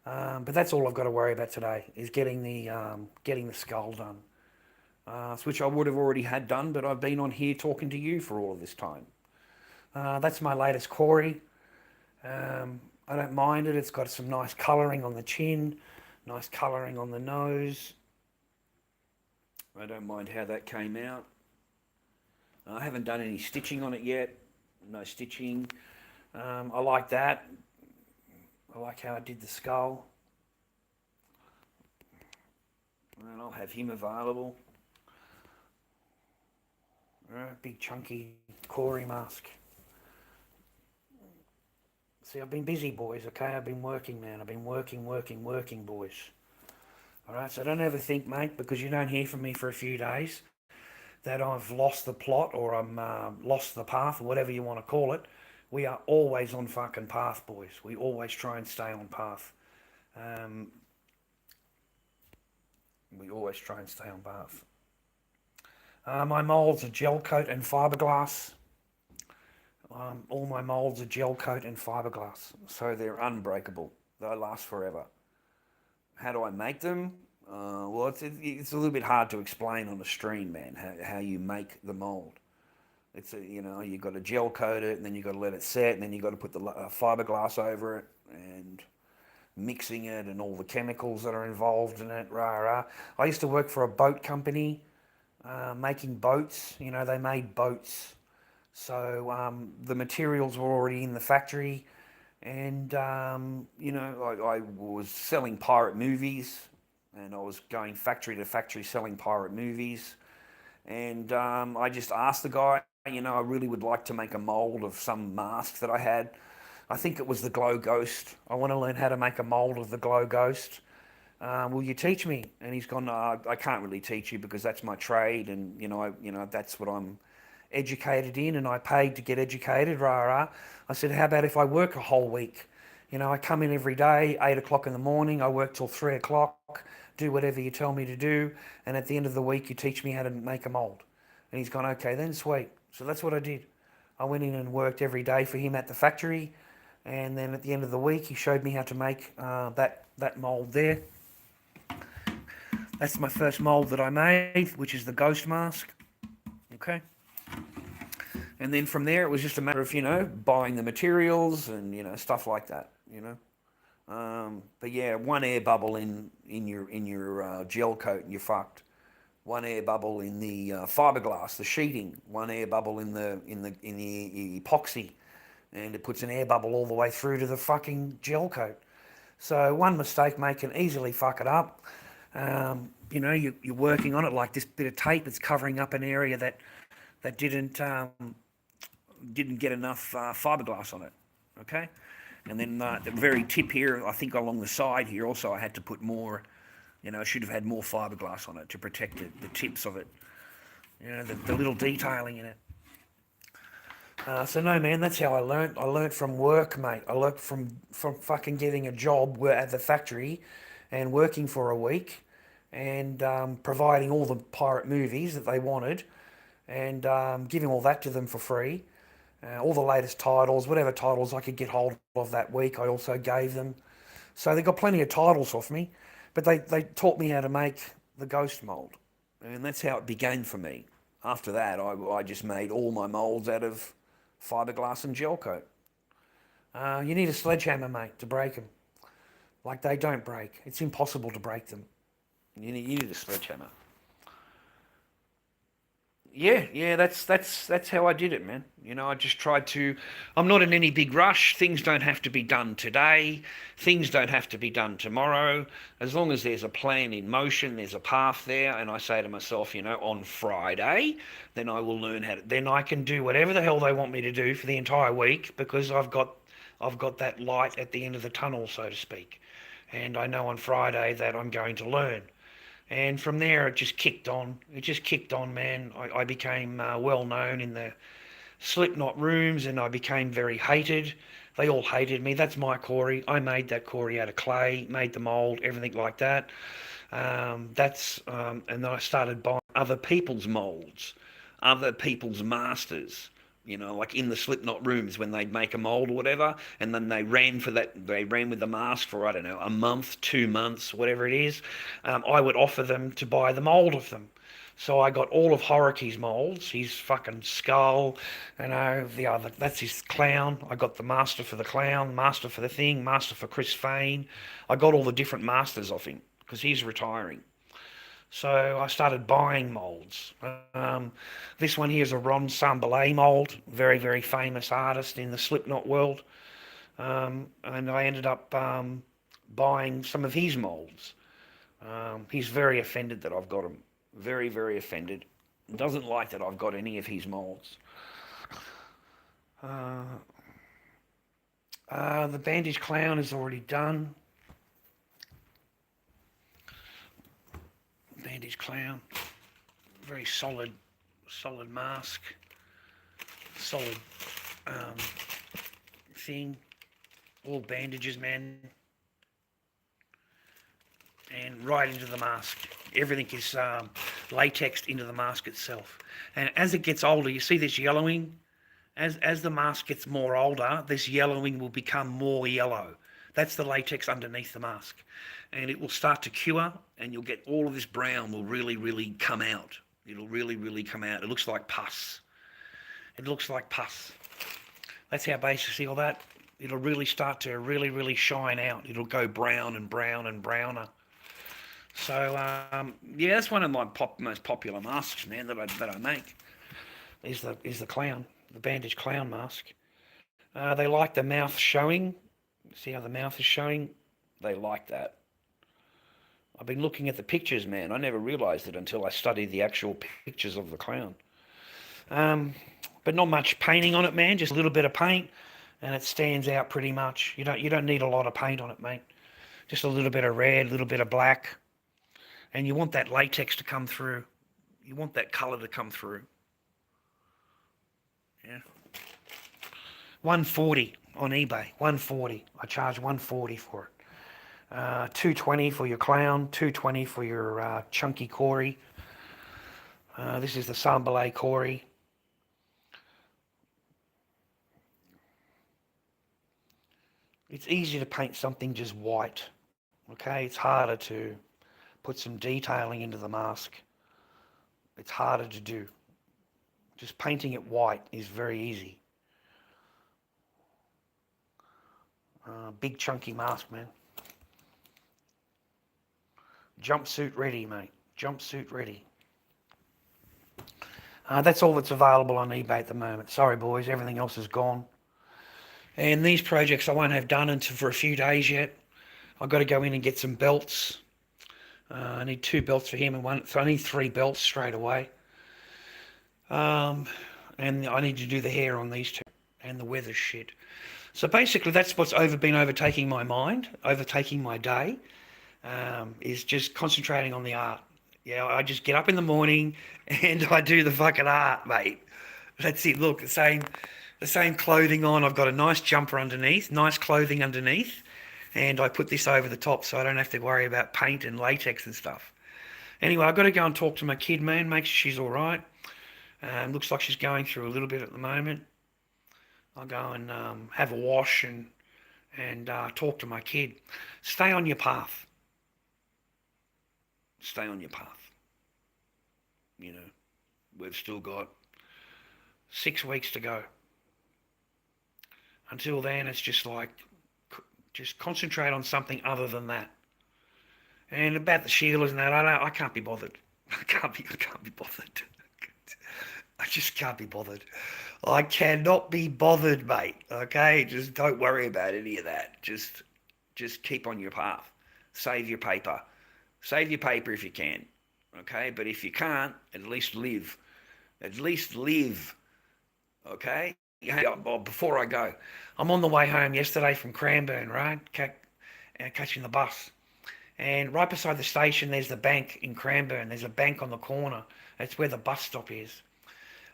But that's all I've got to worry about today, is getting the skull done, which I would have already had done, but I've been on here talking to you for all of this time. That's my latest quarry. I don't mind it. It's got some nice colouring on the chin, nice colouring on the nose. I don't mind how that came out. I haven't done any stitching on it yet. No stitching. I like that. I like how I did the skull. And I'll have him available. Big chunky Corey mask. See, I've been busy, boys, okay? I've been working, man. I've been working, boys. Alright, so don't ever think, mate, because you don't hear from me for a few days, that I've lost the plot or I'm lost the path, or whatever you want to call it. We are always on fucking path, boys. We always try and stay on path. We always try and stay on path. My moulds are gel coat and fiberglass. All my moulds are gel coat and fiberglass, so they're unbreakable. They'll last forever. How do I make them? Well, it's a little bit hard to explain on the stream, man, how you make the mould. It's you've got to gel coat it, and then you've got to let it set, and then you've got to put the fiberglass over it, and mixing it, and all the chemicals that are involved in it, I used to work for a boat company, making boats. They made boats. So the materials were already in the factory. And, I was selling pirate movies, and I was going factory to factory selling pirate movies. And I just asked the guy, I really would like to make a mould of some mask that I had. I think it was the Glow Ghost. I want to learn how to make a mould of the Glow Ghost. Will you teach me? And he's gone, no, I can't really teach you because that's my trade, and, that's what I'm educated in, and I paid to get educated, I said, how about if I work a whole week? I come in every day, 8 o'clock in the morning, I work till 3 o'clock, do whatever you tell me to do, and at the end of the week you teach me how to make a mould. And he's gone, okay then, sweet. So that's what I did. I went in and worked every day for him at the factory, and then at the end of the week he showed me how to make that mould there. That's my first mould that I made, which is the ghost mask. Okay. And then from there, it was just a matter of, buying the materials and, stuff like that. But yeah, one air bubble in your gel coat and you're fucked. One air bubble in the fiberglass, the sheeting. One air bubble in the epoxy, and it puts an air bubble all the way through to the fucking gel coat. So one mistake can easily fuck it up. You're working on it like this bit of tape. It's covering up an area that didn't get enough fiberglass on it. Okay, and then the very tip here, I think along the side here also, I had to put more. I should have had more fiberglass on it to protect the tips of it. The little detailing in it. So no, man, that's how I learnt. I learnt from work, mate. I learnt from fucking getting a job at the factory and working for a week and providing all the pirate movies that they wanted and giving all that to them for free. All the latest titles, whatever titles I could get hold of that week, I also gave them. So they got plenty of titles off me, but they taught me how to make the ghost mould. And that's how it began for me. After that, I just made all my moulds out of fiberglass and gel coat. You need a sledgehammer, mate, to break them. Like, they don't break. It's impossible to break them. You need a sledgehammer. Yeah, that's how I did it, man. I just tried to. I'm not in any big rush. Things don't have to be done today. Things don't have to be done tomorrow. As long as there's a plan in motion, there's a path there, and I say to myself, on Friday, then I will learn how to. Then I can do whatever the hell they want me to do for the entire week because I've got that light at the end of the tunnel, so to speak, and I know on Friday that I'm going to learn. And from there, it just kicked on. It just kicked on, man. I became well known in the Slipknot rooms, and I became very hated. They all hated me. That's my Corey. I made that Corey out of clay, made the mould, everything like that. And then I started buying other people's moulds, other people's masters. Like in the Slipknot rooms when they'd make a mould or whatever, and then they ran with the mask for, I don't know, a month, 2 months, whatever it is. I would offer them to buy the mould of them. So I got all of Horoki's moulds, his fucking skull, that's his clown. I got the master for the clown, master for the thing, master for Chris Fane. I got all the different masters off him because he's retiring. So I started buying moulds. This one here is a Ron Sambalay mould, very, very famous artist in the Slipknot world. And I ended up buying some of his moulds. He's very offended that I've got them. Very, very offended. Doesn't like that I've got any of his moulds. The bandage clown is already done. Bandage clown, very solid mask, solid thing, all bandages, man, and right into the mask. Everything is latexed into the mask itself. And as it gets older, you see this yellowing. As the mask gets more older, this yellowing will become more yellow. That's the latex underneath the mask. And it will start to cure, and you'll get all of this brown will really, really come out. It'll really, really come out. It looks like pus. It looks like pus. That's how basically all that, it'll really start to really, really shine out. It'll go brown and brown and browner. So, yeah, that's one of my most popular masks, man, that I make, is the clown, the bandage clown mask. They like the mouth showing. See how the mouth is showing? They like that. I've been looking at the pictures, man. I never realised it until I studied the actual pictures of the clown. But not much painting on it, man. Just a little bit of paint, and it stands out pretty much. You don't need a lot of paint on it, mate. Just a little bit of red, a little bit of black, and you want that latex to come through. You want that colour to come through. Yeah. 140 on eBay. 140. I charge 140 for it. 220 for your clown. 220 for your chunky Corey. This is the Sambalay Corey. It's easy to paint something just white. Okay, it's harder to put some detailing into the mask. It's harder to do. Just painting it white is very easy. Big chunky mask, man. Jumpsuit ready, mate. Jumpsuit ready. That's all that's available on eBay at the moment. Sorry, boys. Everything else is gone. And these projects I won't have done until for a few days yet. I've got to go in and get some belts. I need 2 belts for him and one. So I need 3 belts straight away. And I need to do the hair on these 2 and the weather shit. So basically, that's what's been overtaking my mind, overtaking my day, is just concentrating on the art. Yeah, I just get up in the morning and I do the fucking art, mate. That's it. Look, the same clothing on. I've got a nice jumper underneath, nice clothing underneath, and I put this over the top so I don't have to worry about paint and latex and stuff. Anyway, I've got to go and talk to my kid, man, make sure she's all right. Looks like she's going through a little bit at the moment. I'll go and have a wash and talk to my kid. Stay on your path. Stay on your path. You know, we've still got 6 weeks to go. Until then, it's just like, just concentrate on something other than that. And about the Sheilas and that, I can't be bothered. I can't be bothered. I just can't be bothered. I cannot be bothered, mate. Okay, just don't worry about any of that. Just keep on your path. Save your paper. Save your paper if you can. Okay, but if you can't, at least live. At least live. Okay. Before I go, I'm on the way home yesterday from Cranbourne, right? Catching the bus. And right beside the station, there's the bank in Cranbourne. There's a bank on the corner. That's where the bus stop is.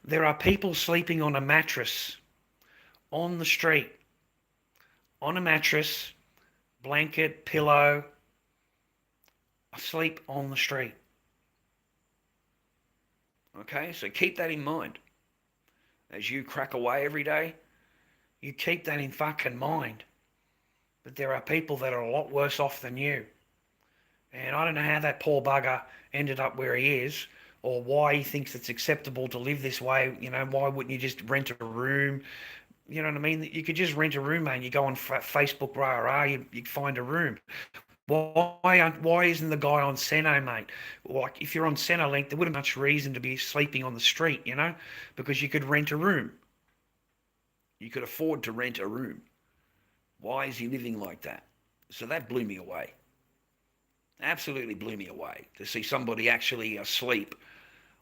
There are people sleeping on a mattress on the street. On a mattress, blanket, pillow, asleep on the street. Okay, so keep that in mind. As you crack away every day, you keep that in fucking mind. But there are people that are a lot worse off than you. And I don't know how that poor bugger ended up where he is, or why he thinks it's acceptable to live this way. You know, why wouldn't you just rent a room? You know what I mean? You could just rent a room, mate. You go on Facebook, you find a room. Why isn't the guy on Seno, mate? Like, if you're on Centrelink, there wouldn't be much reason to be sleeping on the street, you know, because you could rent a room. You could afford to rent a room. Why is he living like that? So that blew me away. Absolutely blew me away to see somebody actually asleep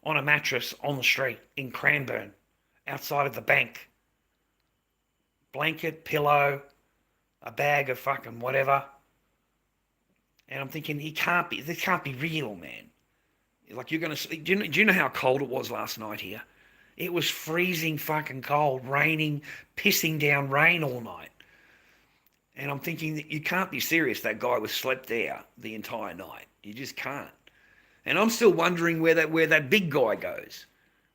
on a mattress on the street in Cranbourne, outside of the bank. Blanket, pillow, a bag of fucking whatever. And I'm thinking, this can't be real, man. Like, you're going to, do you know how cold it was last night here? It was freezing fucking cold, raining, pissing down rain all night. And I'm thinking that you can't be serious. That guy was slept there the entire night. You just can't. And I'm still wondering where that big guy goes.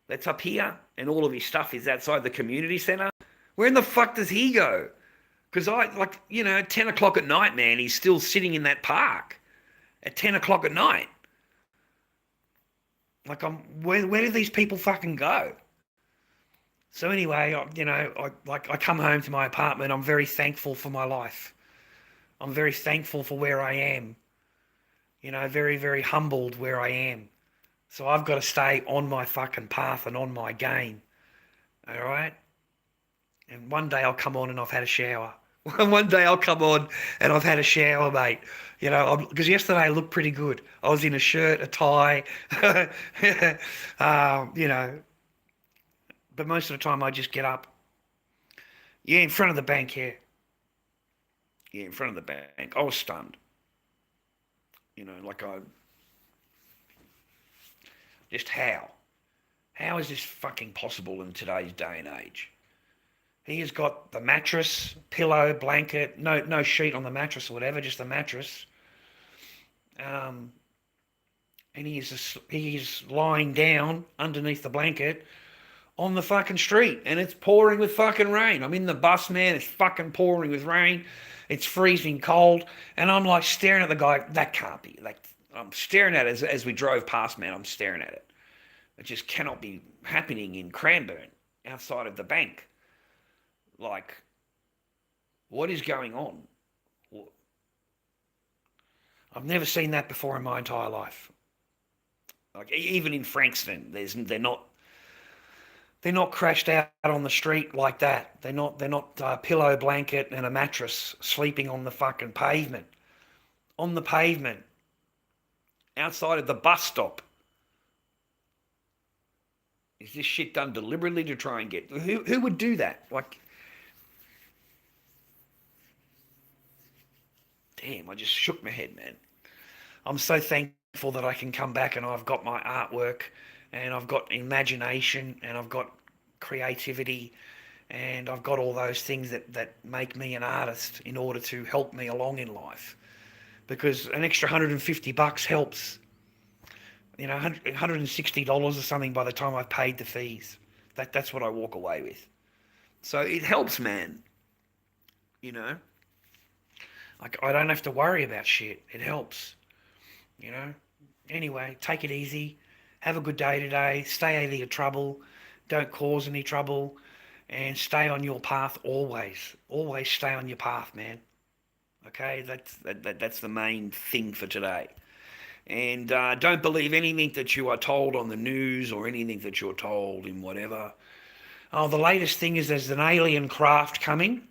That's up here, and all of his stuff is outside the community centre. Where in the fuck does he go? Because at 10 o'clock at night, man, he's still sitting in that park at 10 o'clock at night. Like, where do these people fucking go? So anyway, I come home to my apartment. I'm very thankful for my life. I'm very thankful for where I am. You know, very, very humbled where I am. So I've got to stay on my fucking path and on my game. All right? And one day I'll come on and I've had a shower. One day I'll come on and I've had a shower, mate. You know, because yesterday I looked pretty good. I was in a shirt, a tie, you know. But most of the time I just get up. Yeah, in front of the bank here. Yeah, in front of the bank. I was stunned. You know, like just how? How is this fucking possible in today's day and age? He has got the mattress, pillow, blanket, no sheet on the mattress or whatever, just the mattress. Um, and he is lying down underneath the blanket on the fucking street, and it's pouring with fucking rain. I'm in the bus, man. It's fucking pouring with rain. It's freezing cold, and I'm like staring at the guy. That can't be. Like, I'm staring at it as we drove past, man. I'm staring at it. It just cannot be happening in Cranbourne, outside of the bank. Like, what is going on? I've never seen that before in my entire life. Like, even in Frankston, they're not crashed out on the street like that. They're not pillow, blanket, and a mattress sleeping on the fucking pavement. On the pavement, outside of the bus stop. Is this shit done deliberately to try and get... Who would do that? Like... Damn, I just shook my head, man. I'm so thankful that I can come back and I've got my artwork and I've got imagination and I've got creativity and I've got all those things that make me an artist in order to help me along in life. Because an extra $150 helps. You know, $160 or something by the time I've paid the fees. That's what I walk away with. So it helps, man. You know? Like, I don't have to worry about shit. It helps. You know? Anyway, take it easy. Have a good day today. Stay out of your trouble. Don't cause any trouble. And stay on your path always. Always stay on your path, man. Okay? That's the main thing for today. And don't believe anything that you are told on the news or anything that you're told in whatever. Oh, the latest thing is there's an alien craft coming.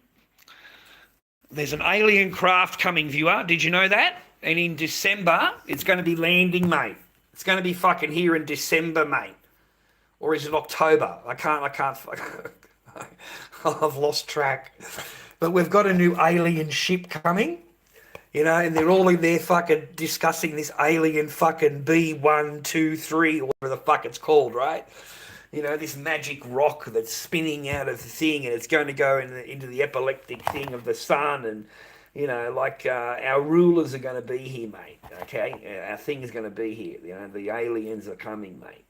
There's an alien craft coming, viewer. Did you know that? And in December, it's going to be landing, mate. It's going to be fucking here in December, mate. Or is it October? I can't. I've lost track. But we've got a new alien ship coming. You know, and they're all in there fucking discussing this alien fucking B123 or whatever the fuck it's called, right? You know, this magic rock that's spinning out of the thing and it's going to go into the epileptic thing of the sun and, you know, like our rulers are going to be here, mate, okay? Our thing is going to be here. You know, the aliens are coming, mate.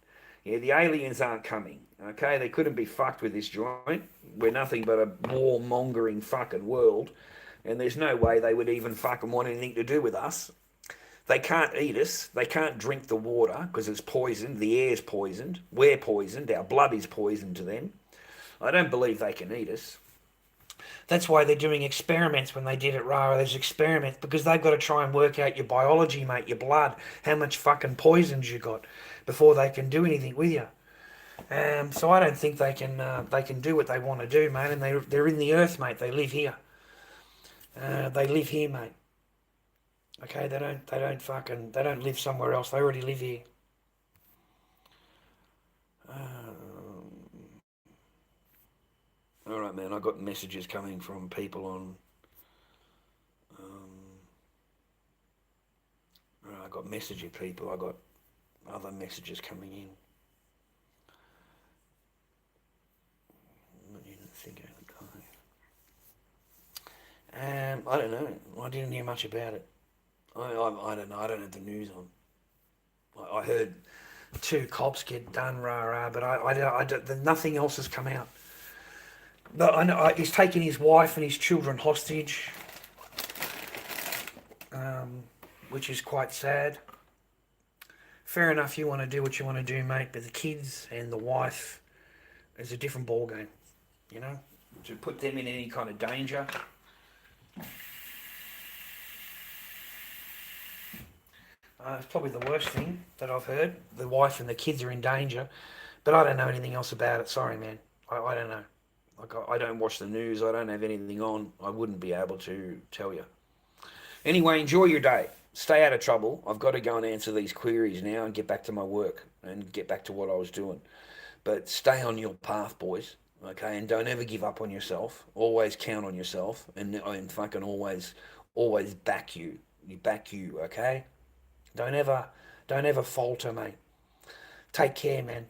Yeah, the aliens aren't coming, okay? They couldn't be fucked with this joint. We're nothing but a warmongering fucking world. And there's no way they would even fucking want anything to do with us. They can't eat us. They can't drink the water because it's poisoned. The air's poisoned. We're poisoned. Our blood is poisoned to them. I don't believe they can eat us. That's why they're doing experiments when they did it, Rara. There's experiments because they've got to try and work out your biology, mate, your blood, how much fucking poisons you got before they can do anything with you. So I don't think they can do what they want to do, mate. And they're in the earth, mate. They live here. They live here, mate. Okay, they don't live somewhere else. They already live here. All right, man. I got messages coming from people on. I got messaging people. I got other messages coming in. I don't know. I didn't hear much about it. I don't know. I don't have the news on. I heard 2 cops get done, but nothing else has come out. But I know he's taking his wife and his children hostage, which is quite sad. Fair enough, you want to do what you want to do, mate, but the kids and the wife is a different ballgame, you know? To put them in any kind of danger. It's probably the worst thing that I've heard. The wife and the kids are in danger, but I don't know anything else about it. Sorry, man. I don't know. Like, I don't watch the news. I don't have anything on. I wouldn't be able to tell you. Anyway, enjoy your day. Stay out of trouble. I've got to go and answer these queries now and get back to my work and get back to what I was doing. But stay on your path, boys. Okay, and don't ever give up on yourself. Always count on yourself, and fucking always back you. You back you, okay? Don't ever falter, mate. Take care, man.